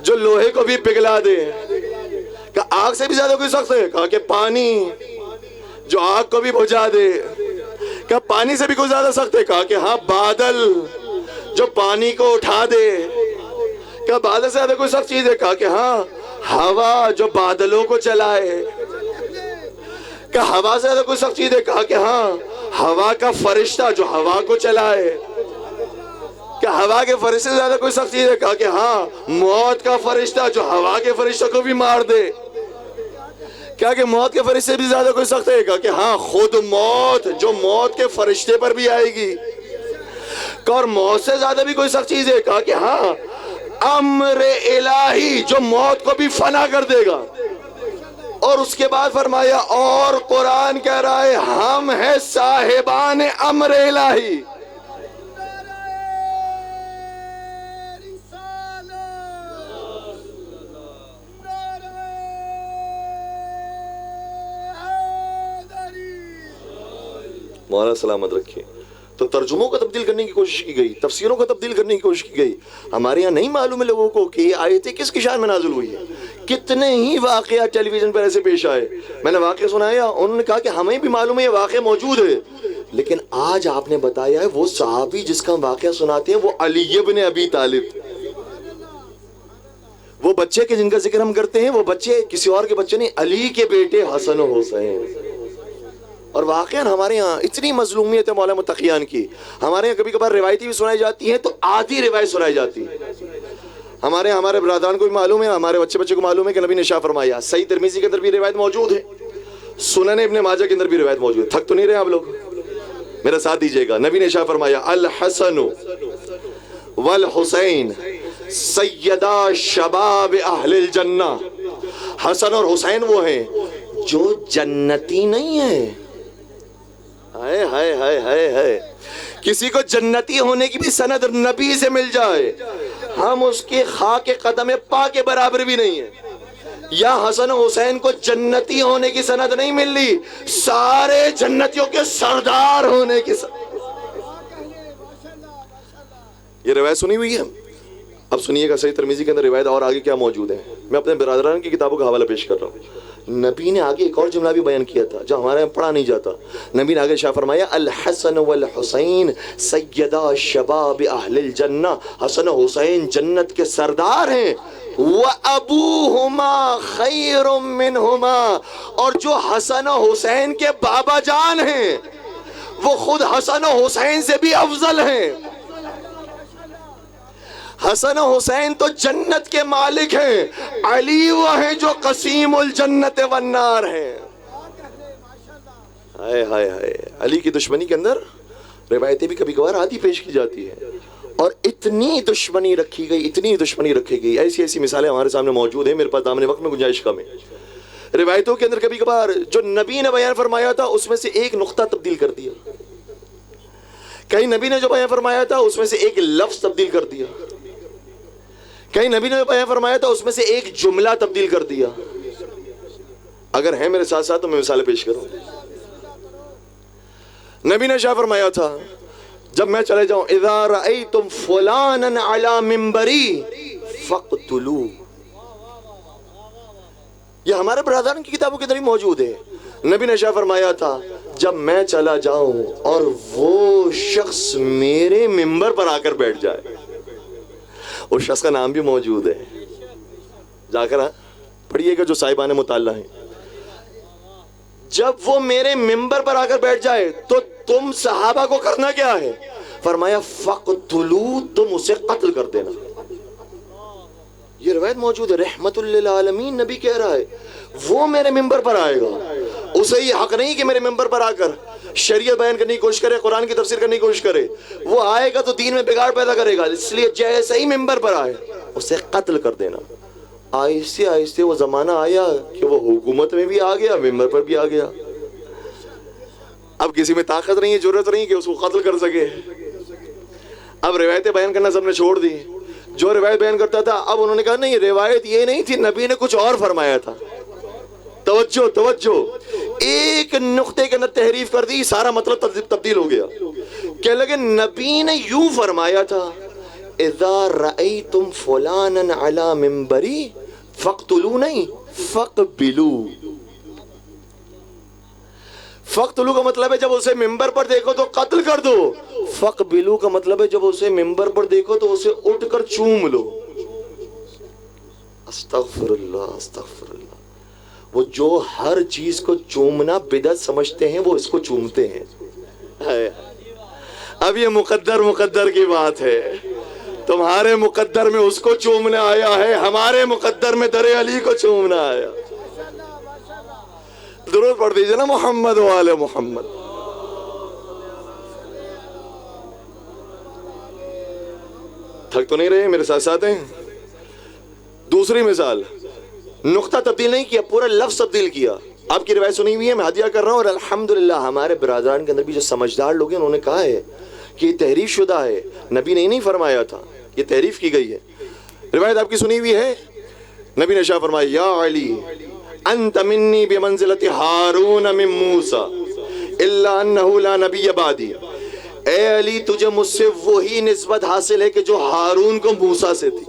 جو لوہے کو بھی پگھلا دے۔ کہا آگ سے بھی زیادہ کوئی سخت ہے؟ کہا کہ پانی، جو آگ کو بھی بجھا دے۔ کہا پانی سے بھی کوئی زیادہ سخت ہے؟ کہا کہ ہاں بادل، جو پانی کو اٹھا دے۔ کہا بادل سے زیادہ کوئی سخت چیز ہے؟ کہا کہ ہاں ہوا، جو بادلوں کو چلائے۔ کہا ہوا سے زیادہ کوئی سخت چیز ہے؟ کہا کہ ہاں ہوا کا فرشتہ، جو ہوا کو چلائے۔ کہ ہوا کے فرشتے سے زیادہ کوئی سخت چیز ہے؟ کہا کہ ہاں موت کا فرشتہ، جو ہوا کے فرشتوں کو بھی مار دے۔ کہا کہ موت کے فرشتے سے بھی زیادہ کوئی سخت ہے؟ کہا کہ ہاں خود موت، جو موت کے فرشتے پر بھی آئے گی۔ کہ اور موت سے زیادہ بھی کوئی سخت چیز ہے؟ کہا کہ ہاں امر الہی، جو موت کو بھی فنا کر دے گا۔ اور اس کے بعد فرمایا اور قرآن کہہ رہا ہے ہم ہیں صاحبان امر الہی۔ مولا سلامت رکھیے۔ تو ترجموں کو تبدیل کرنے کی کوشش کی گئی، تفسیروں کو تبدیل کرنے کی کوشش کی گئی. ہمارے یہاں نہیں معلوم ہے لوگوں کو کہ یہ آیتیں کس کی شان میں نازل ہوئی ہیں. کتنے ہی واقعات ٹیلی ویژن پر ایسے پیش آئے، میں نے واقعہ سنایا، انہوں نے کہا کہ ہمیں بھی معلوم ہے یہ واقعہ موجود ہے، لیکن آج آپ نے بتایا ہے وہ صحابی جس کا ہم واقعہ سناتے ہیں وہ علی ابن ابی طالب. وہ بچے کے جن کا ذکر ہم کرتے ہیں وہ بچے کسی اور کے بچے نہیں، علی کے بیٹے حسن و حسین. اور واقعاً ہمارے یہاں اتنی مظلومیت ہے مولا متقیان کی، ہمارے یہاں کبھی کبھار روایتی بھی سنائی جاتی ہیں تو آدھی روایت سنائی جاتی ہے. ہمارے برادران کو بھی معلوم ہے، ہمارے بچے کو معلوم ہے کہ نبی نے ارشاد فرمایا، صحیح ترمذی کے اندر بھی روایت موجود ہے، سنن ابن ماجہ کے اندر بھی روایت موجود ہے. تھک تو نہیں رہے آپ لوگ؟ میرا ساتھ دیجئے گا. نبی نے ارشاد فرمایا، الحسن والحسین سیدا شباب اہل الجنہ. حسن اور حسین وہ ہیں جو جنتی نہیں ہیں. ہائے ہائے ہائے ہائے ہائے، کسی کو جنتی ہونے کی بھی سند نبی سے مل جائے، ہم اس کے خاک قدم پا کے برابر بھی نہیں ہیں. یا حسن و حسین کو جنتی ہونے کی سند نہیں مل رہی، سارے جنتیوں کے سردار ہونے کی سند. یہ روایت سنی ہوئی ہے. اب سنیے گا صحیح ترمذی کے اندر روایت اور آگے کیا موجود ہے. میں اپنے برادران کی کتابوں کا حوالہ پیش کر رہا ہوں. نبی نے آگے ایک اور جملہ بھی بیان کیا تھا جو ہمارے یہاں پڑھا نہیں جاتا. نبی نے آگے ارشاد فرمایا، الحسن والحسین سیدا شباب اہل الجنہ. حسن و حسین جنت کے سردار ہیں. وَأَبُوهُمَا خَيْرٌ مِّنْهُمَا، اور جو حسن و حسین کے بابا جان ہیں وہ خود حسن و حسین سے بھی افضل ہیں. حسن و حسین تو جنت کے مالک ہیں، علی وہ ہیں جو قسیم الجنت والنار ہیں. ہائے ہائے ہائے، علی کی دشمنی کے اندر روایتیں بھی کبھی کبھار آدھی پیش کی جاتی ہیں. اور اتنی دشمنی رکھی گئی، ایسی ایسی مثالیں ہمارے سامنے موجود ہیں. میرے پاس دامن وقت میں گنجائش کم ہے. روایتوں کے اندر کبھی کبھار جو نبی نے بیان فرمایا تھا اس میں سے ایک نقطہ تبدیل کر دیا، کہیں نبی نے جو بیان فرمایا تھا اس میں سے ایک لفظ تبدیل کر دیا، کہیں نبی نے جو بیان فرمایا تھا اس میں سے ایک جملہ تبدیل کر دیا. اگر ہیں میرے ساتھ ساتھ تو میں مثالیں پیش کروں. نبی نے شاہ فرمایا تھا، جب میں چلے جاؤں، اذا رأیتم فلانا علی منبری فاقتلوه. یہ ہمارے برادران کی کتابوں کے اندر ہی موجود ہے. نبی نے شاہ فرمایا تھا، جب میں چلا جاؤں اور وہ شخص میرے منبر پر آ کر بیٹھ جائے. اس شخص کا نام بھی موجود ہے، جا کر پڑھیے گا جو صاحبان مطالعہ ہیں. جب وہ میرے منبر پر آ کر بیٹھ جائے تو تم صحابہ کو کرنا کیا ہے؟ فرمایا فَقْتُلُوا، تم اسے قتل کر دینا. یہ روایت موجود ہے، رحمت للعالمین نبی کہہ رہا ہے وہ میرے منبر پر آئے گا، اسے یہ حق نہیں کہ میرے منبر پر آ کر شریعت بیان کرنے کی کوشش کرے، قرآن کی تفسیر کرنے کی کوشش کرے. وہ آئے گا تو دین میں بگاڑ پیدا کرے گا، اس لیے جیسے ہی منبر پر آئے اسے قتل کر دینا. آہستہ آہستہ وہ زمانہ آیا کہ وہ حکومت میں بھی آ گیا، منبر پر بھی آ گیا. اب کسی میں طاقت نہیں ہے، ضرورت نہیں کہ اس کو قتل کر سکے. اب روایتیں بیان کرنا سب نے چھوڑ دی. جو روایت بیان کرتا تھا اب انہوں نے کہا نہیں، روایت یہ نہیں تھی، نبی نے کچھ اور فرمایا تھا. توجہ، ایک نقطے کے اندر تحریف کر دی، سارا مطلب تبدیل ہو گیا. کہنے لگے نبی نے یوں فرمایا تھا، اذا رأیتم فلانا علی منبری فاقتلوا، نہیں فاقبلوا. فاقتلوا کا مطلب ہے جب اسے منبر پر دیکھو تو قتل کر دو. فاقبلوا کا مطلب ہے جب اسے منبر پر دیکھو تو اسے اٹھ کر چوم لو. استغفر اللہ استغفر اللہ. وہ جو ہر چیز کو چومنا بدعت سمجھتے ہیں وہ اس کو چومتے ہیں. اب یہ مقدر کی بات ہے. تمہارے مقدر میں اس کو چومنا آیا ہے، ہمارے مقدر میں در علی کو چومنا آیا. درود پڑھ دیجئے نا محمد و آل محمد. تھک تو نہیں رہے؟ میرے ساتھ ساتھ ہیں. دوسری مثال، نقطہ تبدیل نہیں کیا، پورا لفظ تبدیل کیا. آپ کی روایت سنی ہوئی ہے، میں ہدیہ کر رہا ہوں. اور الحمدللہ ہمارے برادران کے اندر بھی جو سمجھدار لوگ ہیں انہوں نے کہا ہے کہ یہ تحریف شدہ ہے، نبی نے نہیں فرمایا تھا، یہ تحریف کی گئی ہے. روایت آپ کی سنی ہوئی ہے. نبی نے شاہ فرمایا، یا علی انت منی بمنزلت ہارون من موسیٰ الا انہ لا نبی بعدی. اے علی تجھے مجھ سے وہی نسبت حاصل ہے کہ جو ہارون کو موسیٰ سے تھی،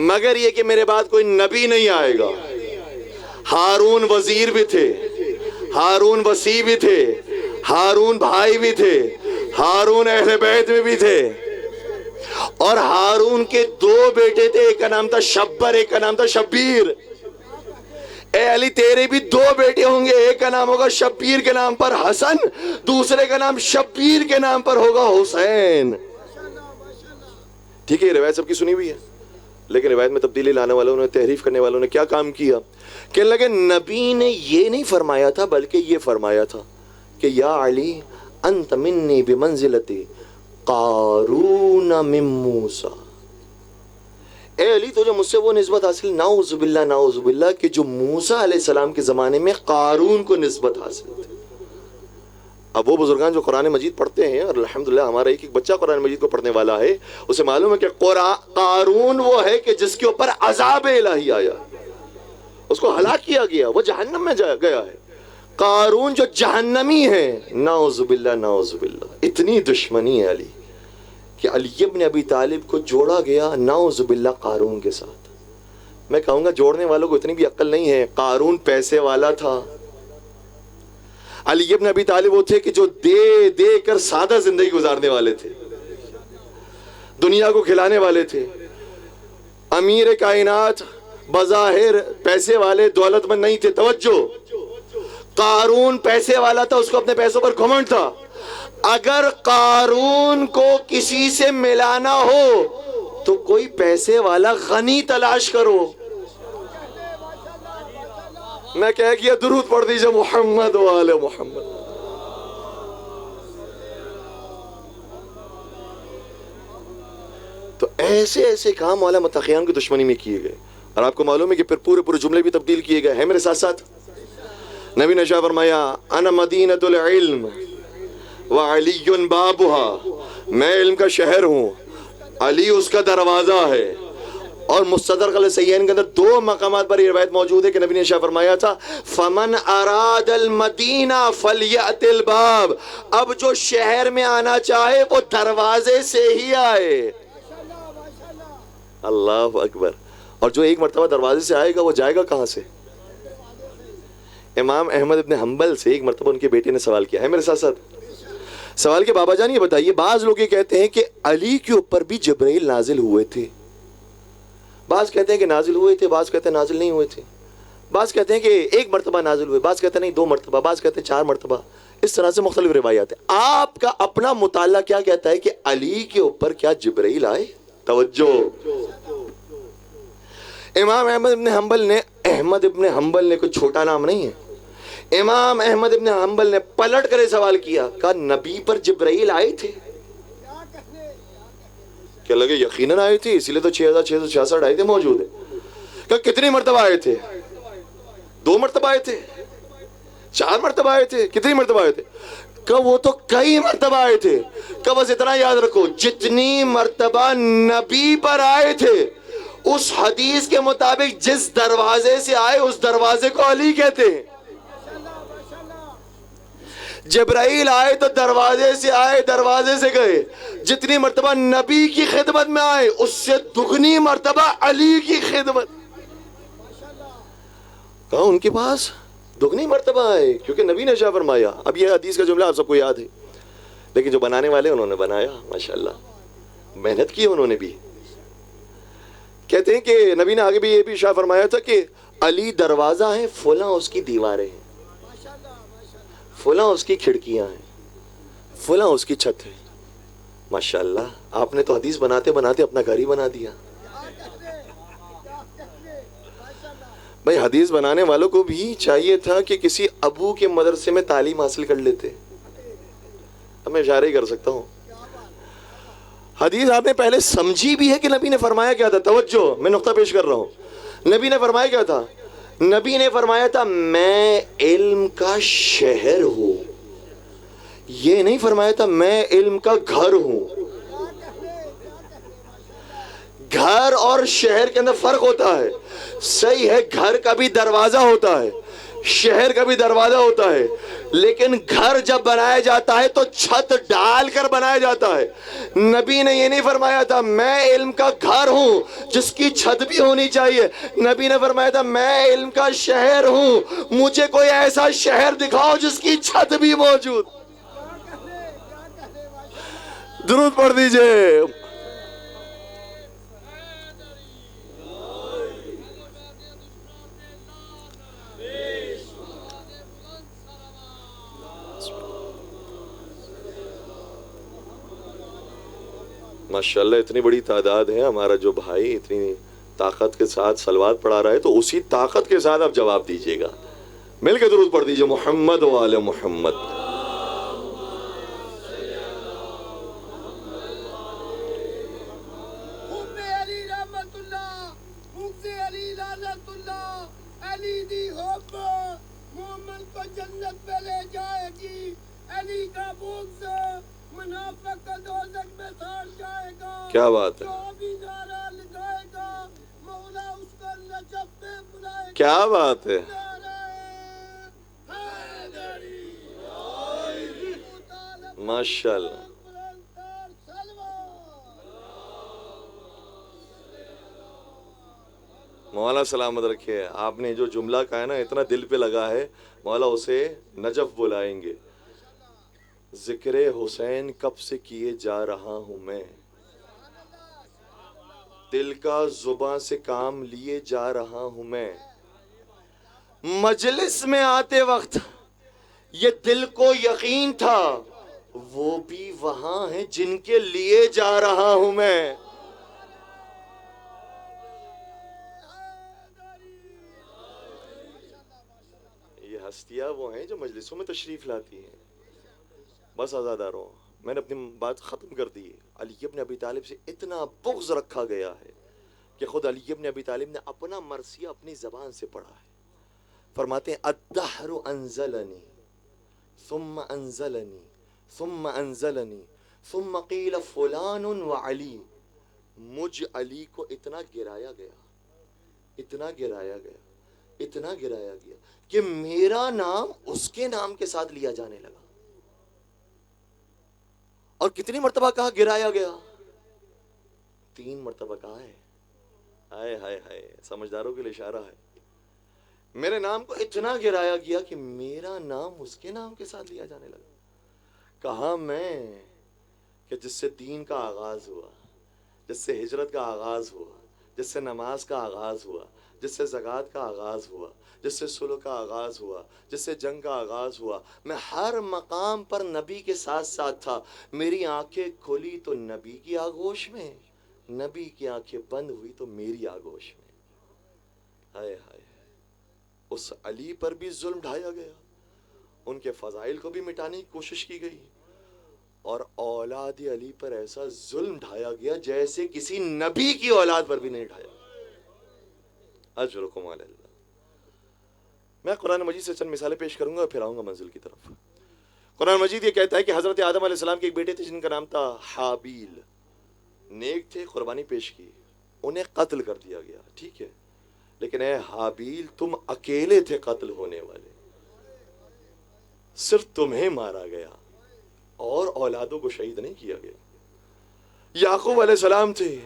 مگر یہ کہ میرے بعد کوئی نبی نہیں آئے گا۔ ہارون وزیر بھی تھے، ہارون وصی بھی تھے، ہارون بھائی بھی تھے، ہارون اہل بیت میں بھی تھے، اور ہارون کے دو بیٹے تھے، ایک کا نام تھا شبر، ایک کا نام تھا شبیر۔ اے علی تیرے بھی دو بیٹے ہوں گے، ایک کا نام ہوگا شبیر کے نام پر حسن، دوسرے کا نام شبیر کے نام پر ہوگا حسین۔ ٹھیک ہے، یہ روایت سب کی سنی ہوئی ہے، لیکن روایت میں تبدیلی لانے والوں نے، تحریف کرنے والوں نے کیا کام کیا؟ کہنے لگے نبی نے یہ نہیں فرمایا تھا بلکہ یہ فرمایا تھا کہ یا علی انت منی بمنزلت قارون من موسیٰ، اے علی تجھے مجھ سے وہ نسبت حاصل، نعوذ باللہ کہ جو موسیٰ علیہ السلام کے زمانے میں قارون کو نسبت حاصل تھی۔ اب وہ بزرگان جو قرآن مجید پڑھتے ہیں، اور الحمدللہ ہمارا ایک بچہ قرآن مجید کو پڑھنے والا ہے، اسے معلوم ہے کہ قارون وہ ہے کہ جس کے اوپر عذاب الہی آیا، اس کو ہلاک کیا گیا، وہ جہنم میں گیا ہے۔ قارون جو جہنمی ہے، نعوذ باللہ، اتنی دشمنی ہے علی کہ علی ابن ابی طالب کو جوڑا گیا نعوذ باللہ قارون کے ساتھ۔ میں کہوں گا جوڑنے والوں کو اتنی بھی عقل نہیں ہے، قارون پیسے والا تھا، علی ابن ابی طالب وہ تھے کہ جو دے دے کر سادہ زندگی گزارنے والے تھے، دنیا کو کھلانے والے تھے، امیر کائنات بظاہر پیسے والے دولت مند نہیں تھے۔ توجہ، قارون پیسے والا تھا، اس کو اپنے پیسوں پر گھمنڈ تھا۔ اگر قارون کو کسی سے ملانا ہو تو کوئی پیسے والا غنی تلاش کرو۔ میں کہہ گیا درود پڑھ دیجئے محمد و آل محمد۔ تو ایسے ایسے کام مولا متقیان کی دشمنی میں کیے گئے، اور آپ کو معلوم ہے کہ پھر پورے جملے بھی تبدیل کیے گئے ہیں میرے ساتھ ساتھ۔ نبی نے شاہ فرمایا انا مدینۃ العلم وعلی بابها، میں علم کا شہر ہوں، علی اس کا دروازہ ہے۔ اور مستدرک الصحیحین کے اندر دو مقامات پر یہ روایت موجود ہے کہ نبی نے شاہ فرمایا تھا فمن اراد المدینہ فلیأت الباب، اب جو شہر میں آنا چاہے وہ دروازے سے ہی آئے۔ اللہ اکبر۔ اور جو ایک مرتبہ دروازے سے آئے گا وہ جائے گا کہاں سے؟ امام احمد ابن حنبل سے ایک مرتبہ ان کے بیٹے نے سوال کیا ہے میرے ساتھ ساتھ سوال کے بابا جان یہ بتائیے، بعض لوگ یہ کہتے ہیں کہ علی کے اوپر بھی جبرائیل نازل ہوئے تھے، بعض کہتے ہیں کہ نازل ہوئے تھے، بعض کہتے ہیں نازل نہیں ہوئے تھے، بعض کہتے ہیں کہ ایک مرتبہ نازل ہوئے، بعض کہتے ہیں نہیں 2 مرتبہ، بعض کہتے ہیں 4 مرتبہ، اس طرح سے مختلف روایات ہیں۔ آپ کا اپنا مطالعہ کیا کہتا ہے کہ علی کے اوپر کیا جبرائیل آئے؟ توجہ، امام احمد ابن حنبل نے کوئی چھوٹا نام نہیں ہے، امام احمد ابن حنبل نے پلٹ کر سوال کیا، کہا نبی پر جبرائیل آئے تھے؟ کیا لگے یقیناً آئے تھے، اسی لئے تو 6666 آئے تھے موجود ہے۔ کہا کتنی مرتبہ آئے تھے؟ 2 مرتبہ آئے تھے، 4 مرتبہ آئے تھے، کتنی مرتبہ آئے تھے؟ کہا وہ تو کئی مرتبہ آئے تھے۔ کہا بس اتنا یاد رکھو جتنی مرتبہ نبی پر آئے تھے اس حدیث کے مطابق جس دروازے سے آئے اس دروازے کو علی کہتے ہیں۔ جبرائیل آئے تو دروازے سے آئے، دروازے سے گئے، جتنی مرتبہ نبی کی خدمت میں آئے اس سے دگنی مرتبہ علی کی خدمت۔ کہا ان کے پاس دگنی مرتبہ آئے کیونکہ نبی نے شاہ فرمایا۔ اب یہ حدیث کا جملہ آپ سب کو یاد ہے، لیکن جو بنانے والے انہوں نے بنایا، ماشاءاللہ محنت کی انہوں نے بھی۔ کہتے ہیں کہ نبی نے آگے بھی یہ بھی شاہ فرمایا تھا کہ علی دروازہ ہے، فلاں اس کی دیواریں ہیں، فلاں اس کی کھڑکیاں ہیں، فلاں اس کی چھت ہے۔ ماشاءاللہ آپ نے تو حدیث بناتے بناتے اپنا گھر ہی بنا دیا۔ بھائی حدیث بنانے والوں کو بھی چاہیے تھا کہ کسی ابو کے مدرسے میں تعلیم حاصل کر لیتے۔ اب میں اشارہ ہی کر سکتا ہوں، حدیث آپ نے پہلے سمجھی بھی ہے کہ نبی نے فرمایا کیا تھا۔ توجہ، میں نقطہ پیش کر رہا ہوں۔ نبی نے فرمایا کیا تھا؟ نبی نے فرمایا تھا میں علم کا شہر ہوں، یہ نہیں فرمایا تھا میں علم کا گھر ہوں۔ گھر اور شہر کے اندر فرق ہوتا ہے۔ صحیح ہے گھر کا بھی دروازہ ہوتا ہے، شہر کا بھی دروازہ ہوتا ہے، لیکن گھر جب بنایا جاتا ہے تو چھت ڈال کر بنایا جاتا ہے۔ نبی نے یہ نہیں فرمایا تھا میں علم کا گھر ہوں جس کی چھت بھی ہونی چاہیے، نبی نے فرمایا تھا میں علم کا شہر ہوں، مجھے کوئی ایسا شہر دکھاؤ جس کی چھت بھی موجود۔ درود پڑھ دیجئے۔ ماشاءاللہ اتنی بڑی تعداد ہے، ہمارا جو بھائی اتنی طاقت کے ساتھ صلوات پڑھا رہا ہے، تو اسی طاقت کے ساتھ آپ جواب دیجئے گا۔ مل کے درود پڑھ دیجئے، محمد و آل محمد۔ علی رحمت اللہ، مفتی علی لعنت اللہ، علی دی حب مومن کو جنت پہ لے جائے گی، علی کا بغض منافق کا دوزخ میں ساڑ جائے گا۔ کیا بات ہے، جو بھی نعرہ لگائے گا مولا اس کو نجف میں بلائے گا۔ کیا بات ہے، ماشاءاللہ۔ مولا سلامت رکھے، آپ نے جو جملہ کہا ہے نا اتنا دل پہ لگا ہے، مولا اسے نجف بلائیں گے۔ ذکر حسین کب سے کیے جا رہا ہوں میں، دل کا زباں سے کام لیے جا رہا ہوں میں، مجلس میں آتے وقت یہ دل کو یقین تھا وہ بھی وہاں ہیں جن کے لیے جا رہا ہوں میں۔ یہ ہستیاں وہ ہیں جو مجلسوں میں تشریف لاتی ہیں۔ بس آزاداروں، میں نے اپنی بات ختم کر دی۔ علی بن ابی طالب سے اتنا بغض رکھا گیا ہے کہ خود علی بن ابی طالب نے اپنا مرثیہ اپنی زبان سے پڑھا ہے۔ فرماتے ہیں الدہر انزلنی ثم انزلنی ثم انزلنی ثم قیل فلان وعلی، مجھ علی کو اتنا گرایا گیا، اتنا گرایا گیا، اتنا گرایا گیا کہ میرا نام اس کے نام کے ساتھ لیا جانے لگا۔ اور کتنی مرتبہ کہا گرایا گیا؟ 3 مرتبہ کہا ہے۔ ہائے ہائے ہائے، سمجھداروں کے لیے اشارہ ہے۔ میرے نام کو اتنا گرایا گیا کہ میرا نام اس کے نام کے ساتھ لیا جانے لگا۔ کہا میں کہ جس سے دین کا آغاز ہوا، جس سے ہجرت کا آغاز ہوا، جس سے نماز کا آغاز ہوا، جس سے زکوٰۃ کا آغاز ہوا، جس سے صلح کا آغاز ہوا، جس سے جنگ کا آغاز ہوا، میں ہر مقام پر نبی کے ساتھ ساتھ تھا۔ میری آنکھیں کھلی تو نبی کی آغوش میں، نبی کی آنکھیں بند ہوئی تو میری آغوش میں۔ ہائے ہائے، اس علی پر بھی ظلم ڈھایا گیا، ان کے فضائل کو بھی مٹانے کی کوشش کی گئی، اور اولاد علی پر ایسا ظلم ڈھایا گیا جیسے کسی نبی کی اولاد پر بھی نہیں ڈھایا۔ اجرکم علی اللہ۔ میں قرآن مجید سے چند مثالیں پیش کروں گا اور پھر آؤں گا منزل کی طرف۔ قرآن مجید یہ کہتا ہے کہ حضرت آدم علیہ السلام کے ایک بیٹے تھے جن کا نام تھا حابیل، نیک تھے، قربانی پیش کی، انہیں قتل کر دیا گیا، ٹھیک ہے، لیکن اے حابیل تم اکیلے تھے قتل ہونے والے، صرف تمہیں مارا گیا اور اولادوں کو شہید نہیں کیا گیا۔ یعقوب علیہ السلام تھے،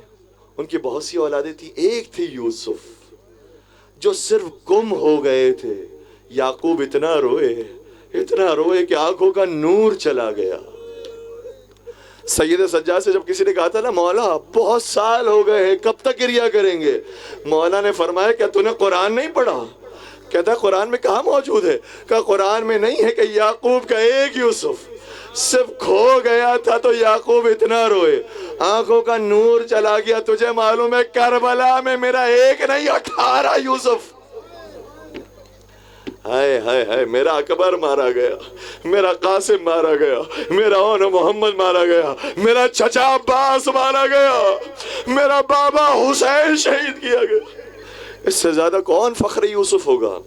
ان کی بہت سی اولادیں تھیں، ایک تھی یوسف جو صرف گم ہو گئے تھے۔ یعقوب اتنا روئے کہ آنکھوں کا نور چلا گیا۔ سید سجاد سے جب کسی نے کہا تھا نا مولا بہت سال ہو گئے ہیں کب تک گریا کریں گے، مولا نے فرمایا کیا تو نے قرآن نہیں پڑھا؟ کہتا ہے قرآن میں کہاں موجود ہے؟ کہا قرآن میں نہیں ہے کہ یعقوب کا ایک یوسف صرف کھو گیا تھا تو یعقوب اتنا روئے، آنکھوں کا نور چلا گیا۔ تجھے معلوم ہے کربلا میں میرا ایک نہیں 18 یوسف۔ ہائے ہائے ہائے، میرا اکبر مارا گیا، میرا قاسم مارا گیا، میرا اون محمد مارا گیا، میرا چچا عباس مارا گیا، میرا بابا حسین شہید کیا گیا۔ اس سے زیادہ کون فخر یوسف ہوگا؟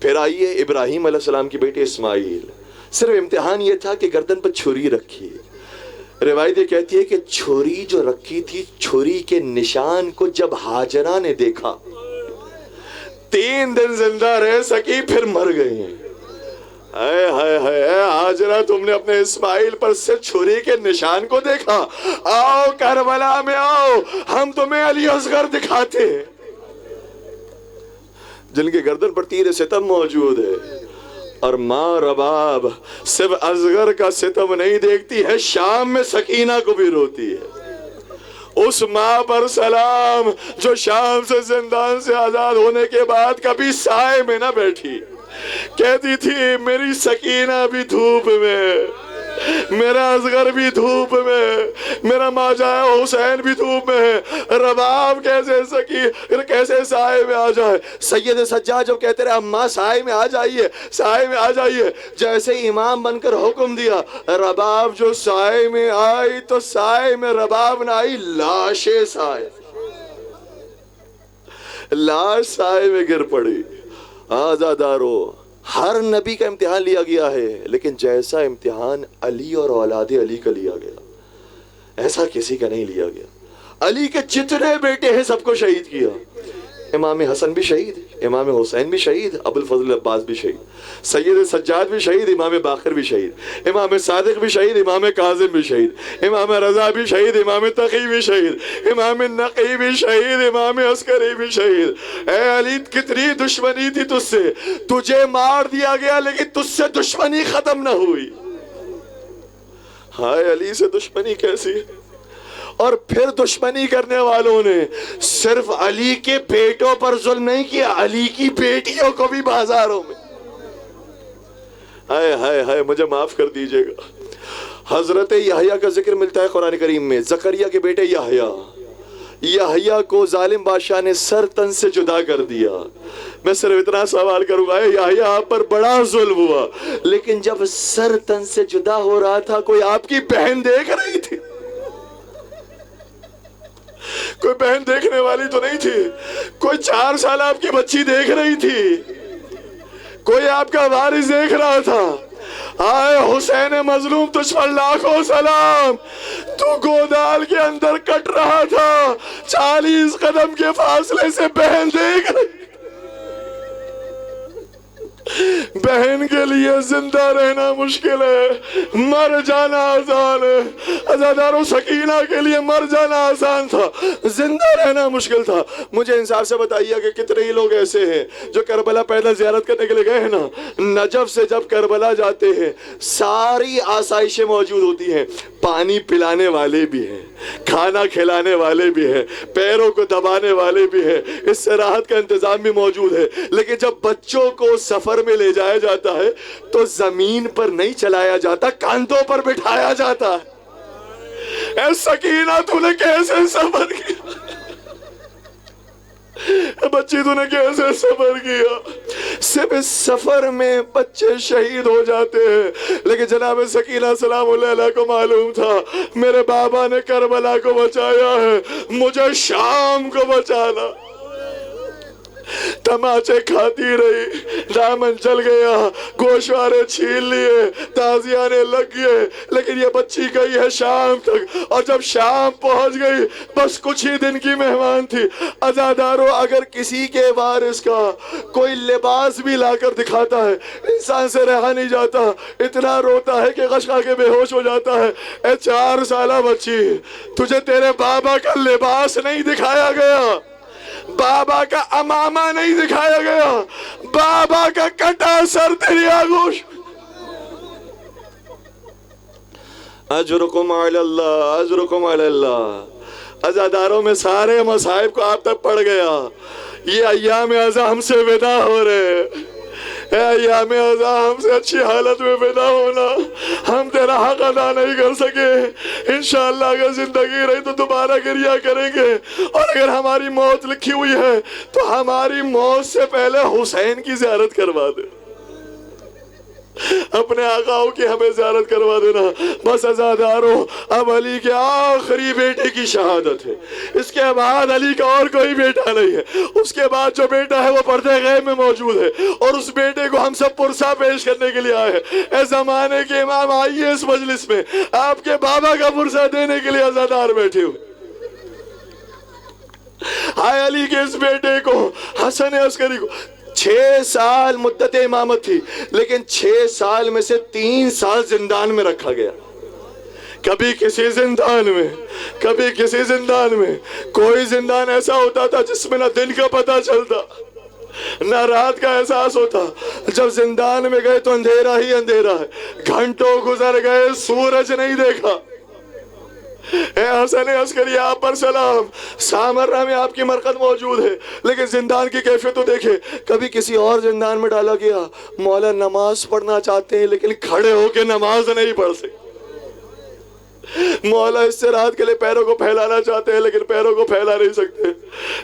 پھر آئیے ابراہیم علیہ السلام کی بیٹے اسماعیل، صرف امتحان یہ تھا کہ گردن پر چھری رکھی۔ روایت یہ کہتی ہے کہ چھری جو رکھی تھی، چھری کے نشان کو جب ہاجرہ نے دیکھا 3 دن زندہ رہ سکی پھر مر گئی. اے ہائے ہائے ہاجرہ تم نے اپنے اسماعیل پر سے چھری کے نشان کو دیکھا؟ آؤ کربلا میں آؤ، ہم تمہیں علی اصغر دکھاتے ہیں جن کے گردن پر تیر ستم موجود ہے. اور ماں رباب صرف اصغر کا ستم نہیں دیکھتی ہے، شام میں سکینہ کو بھی روتی ہے. اس ماں پر سلام جو شام سے زندان سے آزاد ہونے کے بعد کبھی سائے میں نہ بیٹھی، کہتی تھی میری سکینہ بھی دھوپ میں، میرا اصغر بھی دھوپ میں، میرا ماجا حسین بھی دھوپ میں ہے، رباب کیسے سائے میں آ جائے. سید سجاد جب کہتے رہے اماں سائے میں آ جائیے، سائے میں آ جائیے، جیسے امام بن کر حکم دیا، رباب جو سائے میں آئی تو سائے میں رباب نہ آئی، لاشیں سائے، لاش سائے میں گر پڑی. آزادارو، ہر نبی کا امتحان لیا گیا ہے، لیکن جیسا امتحان علی اور اولاد علی کا لیا گیا ایسا کسی کا نہیں لیا گیا. علی کے جتنے بیٹے ہیں سب کو شہید کیا. امام حسن بھی شہید، امام حسین بھی شہید، ابو الفضل عباس بھی شہید، سید سجاد بھی شہید، امام باقر بھی شہید، امام صادق بھی شہید، امام کاظم بھی شہید، امام رضا بھی شہید، امام تقی بھی شہید، امام نقی بھی شہید، امام عسکری بھی شہید. اے علی کتنی دشمنی تھی تجھ سے، تجھے مار دیا گیا لیکن تجھ سے دشمنی ختم نہ ہوئی. ہائے علی سے دشمنی کیسی ہے. اور پھر دشمنی کرنے والوں نے صرف علی کے بیٹوں پر ظلم نہیں کیا، علی کی بیٹیوں کو بھی بازاروں میں. ہائے ہائے ہائے مجھے معاف کر دیجئے گا. حضرت یحییٰ کا ذکر ملتا ہے قرآن کریم میں. زکریا کے بیٹے یحییٰ کو ظالم بادشاہ نے سر تن سے جدا کر دیا. میں صرف اتنا سوال کروں گا، یحییٰ آپ پر بڑا ظلم ہوا، لیکن جب سر تن سے جدا ہو رہا تھا کوئی آپ کی بہن دیکھ رہی تھی؟ کوئی بہن دیکھنے والی تو نہیں تھی؟ کوئی 4 سال آپ کی بچی دیکھ رہی تھی؟ کوئی آپ کا وارث دیکھ رہا تھا؟ آئے حسین مظلوم تجھ پر لاکھوں سلام، تو گودال کے اندر کٹ رہا تھا، 40 قدم کے فاصلے سے بہن دیکھ رہی. بہن کے لیے زندہ رہنا مشکل ہے، مر جانا آسان ہے. عزادارو سکینہ کے لیے مر جانا آسان تھا، زندہ رہنا مشکل تھا. مجھے انصاف سے بتائیے کہ کتنے ہی لوگ ایسے ہیں جو کربلا پیدل زیارت کرنے کے لیے گئے ہیں نا، نجف سے جب کربلا جاتے ہیں ساری آسائشیں موجود ہوتی ہیں، پانی پلانے والے بھی ہیں، کھانا کھلانے والے بھی ہیں، پیروں کو دبانے والے بھی ہیں، اس سے راحت کا انتظام بھی موجود ہے. لیکن جب بچوں کو سفر میں لے جایا جاتا ہے تو زمین پر نہیں چلایا جاتا، کاندھوں پر بٹھایا جاتا ہے. اے سکینہ تو نے کیسے صبر کیا، بچی تو نے کیسے صبر کیا. صرف اس سفر میں بچے شہید ہو جاتے ہیں، لیکن جناب سکینہ سلام اللہ علیہ کو معلوم تھا میرے بابا نے کربلا کو بچایا ہے، مجھے شام کو بچانا. تماچے کھاتی رہی، دامن جل گیا، گوشوارے چھین لیے، تازیانے لگ گئے، لیکن یہ بچی گئی ہے شام تک. اور جب شام پہنچ گئی بس کچھ ہی دن کی مہمان تھی. عزادارو اگر کسی کے وارث کا کوئی لباس بھی لا کر دکھاتا ہے انسان سے رہا نہیں جاتا، اتنا روتا ہے کہ غش کھا کے بے ہوش ہو جاتا ہے. اے 4 سالہ بچی، تجھے تیرے بابا کا لباس نہیں دکھایا گیا، بابا کا امامہ نہیں دکھایا گیا، بابا کا کٹا سر تیری آغوش. اجرکم علی اللہ، اجرکم علی اللہ. عزاداروں میں سارے مصائب کو آپ تک پڑ گیا. یہ ایام عزا ہم سے ودا ہو رہے. اے ایام عزا ہم سے اچھی حالت میں ودا ہونا. ہم تیرا حق ادا نہیں کر سکے، انشاءاللہ اگر زندگی رہی تو دوبارہ گریہ کریں گے. اور اگر ہماری موت لکھی ہوئی ہے تو ہماری موت سے پہلے حسین کی زیارت کروا دے، اپنے آقاؤں کی ہمیں زیارت کروا دینا. بس عزادارو اب علی کے آخری بیٹے کی شہادت ہے، اس کے بعد علی کا اور کوئی بیٹا نہیں ہے. اس کے بعد جو بیٹا ہے وہ پردے غیب میں موجود ہے، اور اس بیٹے کو ہم سب پرسہ پیش کرنے کے لیے آئے ہیں. اے زمانے کے امام آئیے اس مجلس میں، آپ کے بابا کا پرسہ دینے کے لیے عزادار بیٹھے ہوئے. ہائے علی کے اس بیٹے کو حسن عسکری کو 6 سال مدت امامت تھی، لیکن 6 سال میں سے 3 سال زندان میں رکھا گیا. کبھی کسی زندان میں، کبھی کسی زندان میں. کوئی زندان ایسا ہوتا تھا جس میں نہ دن کا پتہ چلتا نہ رات کا احساس ہوتا. جب زندان میں گئے تو اندھیرا ہی اندھیرا ہے. گھنٹوں گزر گئے، سورج نہیں دیکھا. اے حسن عسکری آپ پر سلام. سامرہ میں آپ کی مرقد موجود ہے، لیکن زندان کی کیفیت تو دیکھے. کبھی کسی اور زندان میں ڈالا گیا، مولا نماز پڑھنا چاہتے ہیں لیکن کھڑے ہو کے نماز نہیں پڑھ سکتے. مولا اس سے رات کے لئے پیروں کو پھیلانا چاہتے ہیں لیکن پیروں کو پھیلا نہیں سکتے.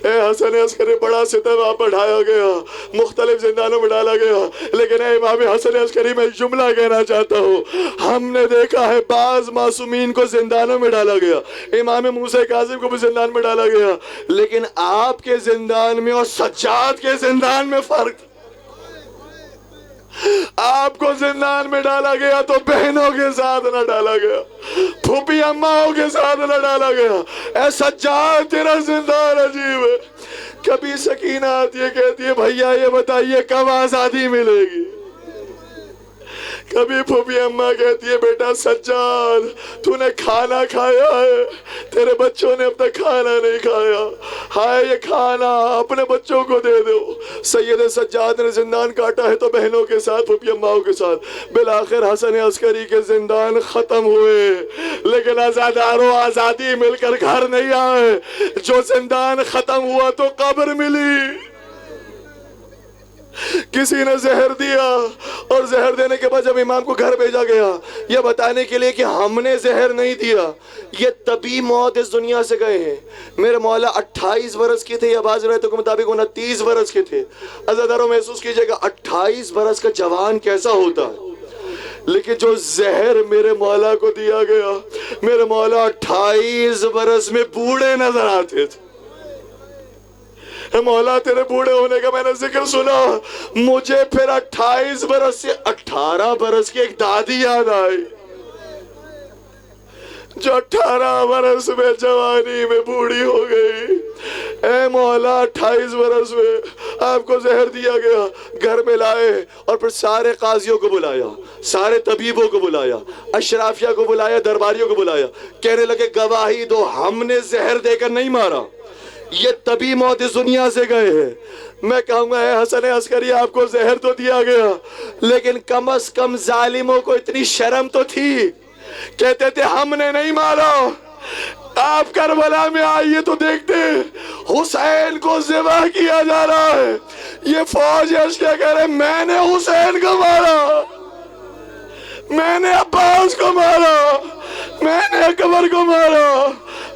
اے حسن عسکری بڑا ستم آپ پر ڈھایا گیا، مختلف زندانوں میں ڈالا گیا، لیکن اے امام حسن عسکری میں جملہ کہنا چاہتا ہوں. ہم نے دیکھا ہے بعض معصومین کو زندانوں میں ڈالا گیا، امام موسیٰ کاظم کو بھی زندان میں ڈالا گیا، لیکن آپ کے زندان میں اور سجاد کے زندان میں فرق. آپ کو زندان میں ڈالا گیا تو بہنوں کے ساتھ نہ ڈالا گیا، پھوپھی اماؤں کے ساتھ نہ ڈالا گیا. اے سجاد تیرا زندان عجیب ہے. کبھی سکینہ آتی ہے کہتی ہے بھیا یہ بتائیے کب آزادی ملے گی. کبھی پھوپھی اماں کہتی ہے بیٹا سجاد تو نے کھانا کھایا ہے، تیرے بچوں نے اب تک کھانا نہیں کھایا، ہائے یہ کھانا اپنے بچوں کو دے دو. سید سجاد نے زندان کاٹا ہے تو بہنوں کے ساتھ، پھوپھی اماؤں کے ساتھ. بالآخر حسن عسکری کے زندان ختم ہوئے، لیکن آزاداروں آزادی مل کر گھر نہیں آئے. جو زندان ختم ہوا تو قبر ملی. کسی نے زہر دیا اور زہر دینے کے بعد جب امام کو گھر بھیجا گیا یہ بتانے کے لیے کہ ہم نے زہر نہیں دیا، یہ طبی موت اس دنیا سے گئے ہیں. میرے مولا 28 برس کے تھے یا بعض روایتوں کے مطابق 29 برس کے تھے. عزاداروں محسوس کیجئے گا 28 برس کا جوان کیسا ہوتا ہے، لیکن جو زہر میرے مولا کو دیا گیا، میرے مولا 28 برس میں بوڑھے نظر آتے تھے. مولا تیرے بوڑھے ہونے کا میں نے ذکر سنا، مجھے پھر 28 برس سے 18 برس کی ایک دادی یاد آئی جو 18 برس میں جوانی میں بوڑھی ہو گئی. اے مولا 28 برس میں آپ کو زہر دیا گیا، گھر میں لائے اور پھر سارے قاضیوں کو بلایا، سارے طبیبوں کو بلایا، اشرافیہ کو بلایا، درباریوں کو بلایا. کہنے لگے گواہی دو ہم نے زہر دے کر نہیں مارا، یہ طبی موت اس دنیا سے گئے ہیں. میں کہوں گا اے حسن عسکری آپ کو زہر تو دیا گیا، لیکن کم از کم ظالموں کو اتنی شرم تو تھی، کہتے تھے ہم نے نہیں مارا. آپ کربلا میں آئیے تو دیکھتے حسین کو ذبح کیا جا رہا ہے. یہ فوج کیا کہہ رہے میں نے حسین کو مارا، میں نے عباس کو مارا، میں نے اکبر کو مارا،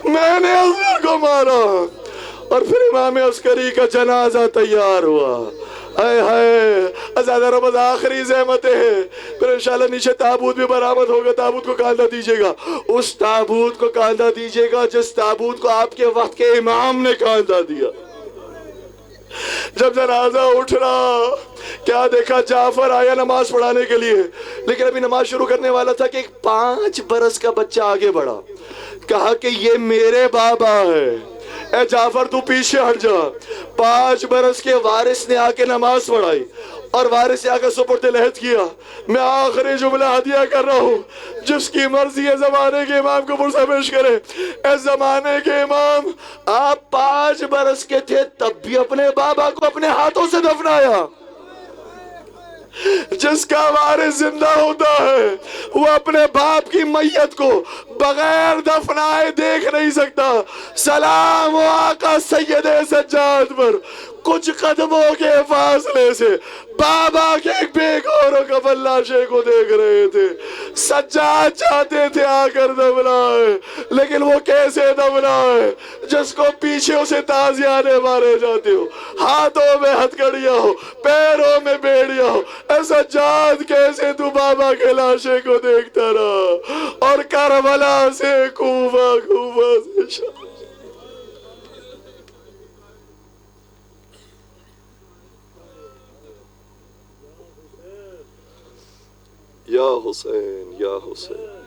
میں نے اصغر کو مارا. اور پھر امام عسکری کا جنازہ تیار ہوا. اے ہائے عزادہ رب آخری زحمتیں ہیں. پھر انشاءاللہ نیچے تابوت بھی برآمد ہوگا، تابوت کو کاندھا دیجئے گا، اس تابوت کو کاندھا دیجئے گا جس تابوت کو آپ کے وقت کے امام نے کاندھا دیا. جب جنازہ اٹھ رہا کیا دیکھا، جعفر آیا نماز پڑھانے کے لیے، لیکن ابھی نماز شروع کرنے والا تھا کہ ایک 5 برس کا بچہ آگے بڑھا، کہا کہ یہ میرے بابا ہے. اے جعفر تو پیچھے ہٹ جا. 5 برس کے وارث نے آ کے نماز پڑھائی اور وارث نے آ کے سپرد لحد کیا. میں آخری جملہ ہدیہ کر رہا ہوں، جس کی مرضی ہے زمانے کے امام کو پرسہ پیش کرے. اے زمانے کے امام، آپ 5 برس کے تھے تب بھی اپنے بابا کو اپنے ہاتھوں سے دفنایا. جس کا وارث زندہ ہوتا ہے وہ اپنے باپ کی میت کو بغیر دفنائے دیکھ نہیں سکتا. سلام و آقا سید سجاد پر کچھ قدموں کے فاصلے سے بابا کے ایک بے گور و کفن لاشے کو دیکھ رہے تھے. سجاد چاہتے تھے آ کر دفنائے، لیکن وہ کیسے دفنائے جس کو پیچھے سے تازیانے مارے جاتے ہو، ہاتھوں میں ہتھکڑیاں ہو، پیروں میں بیڑیاں ہو. اے سجاد کیسے تو بابا کے لاشے کو دیکھتا رہا اور کربلا سے کوفہ، کوفہ سے شام. یا حسین یا حسین.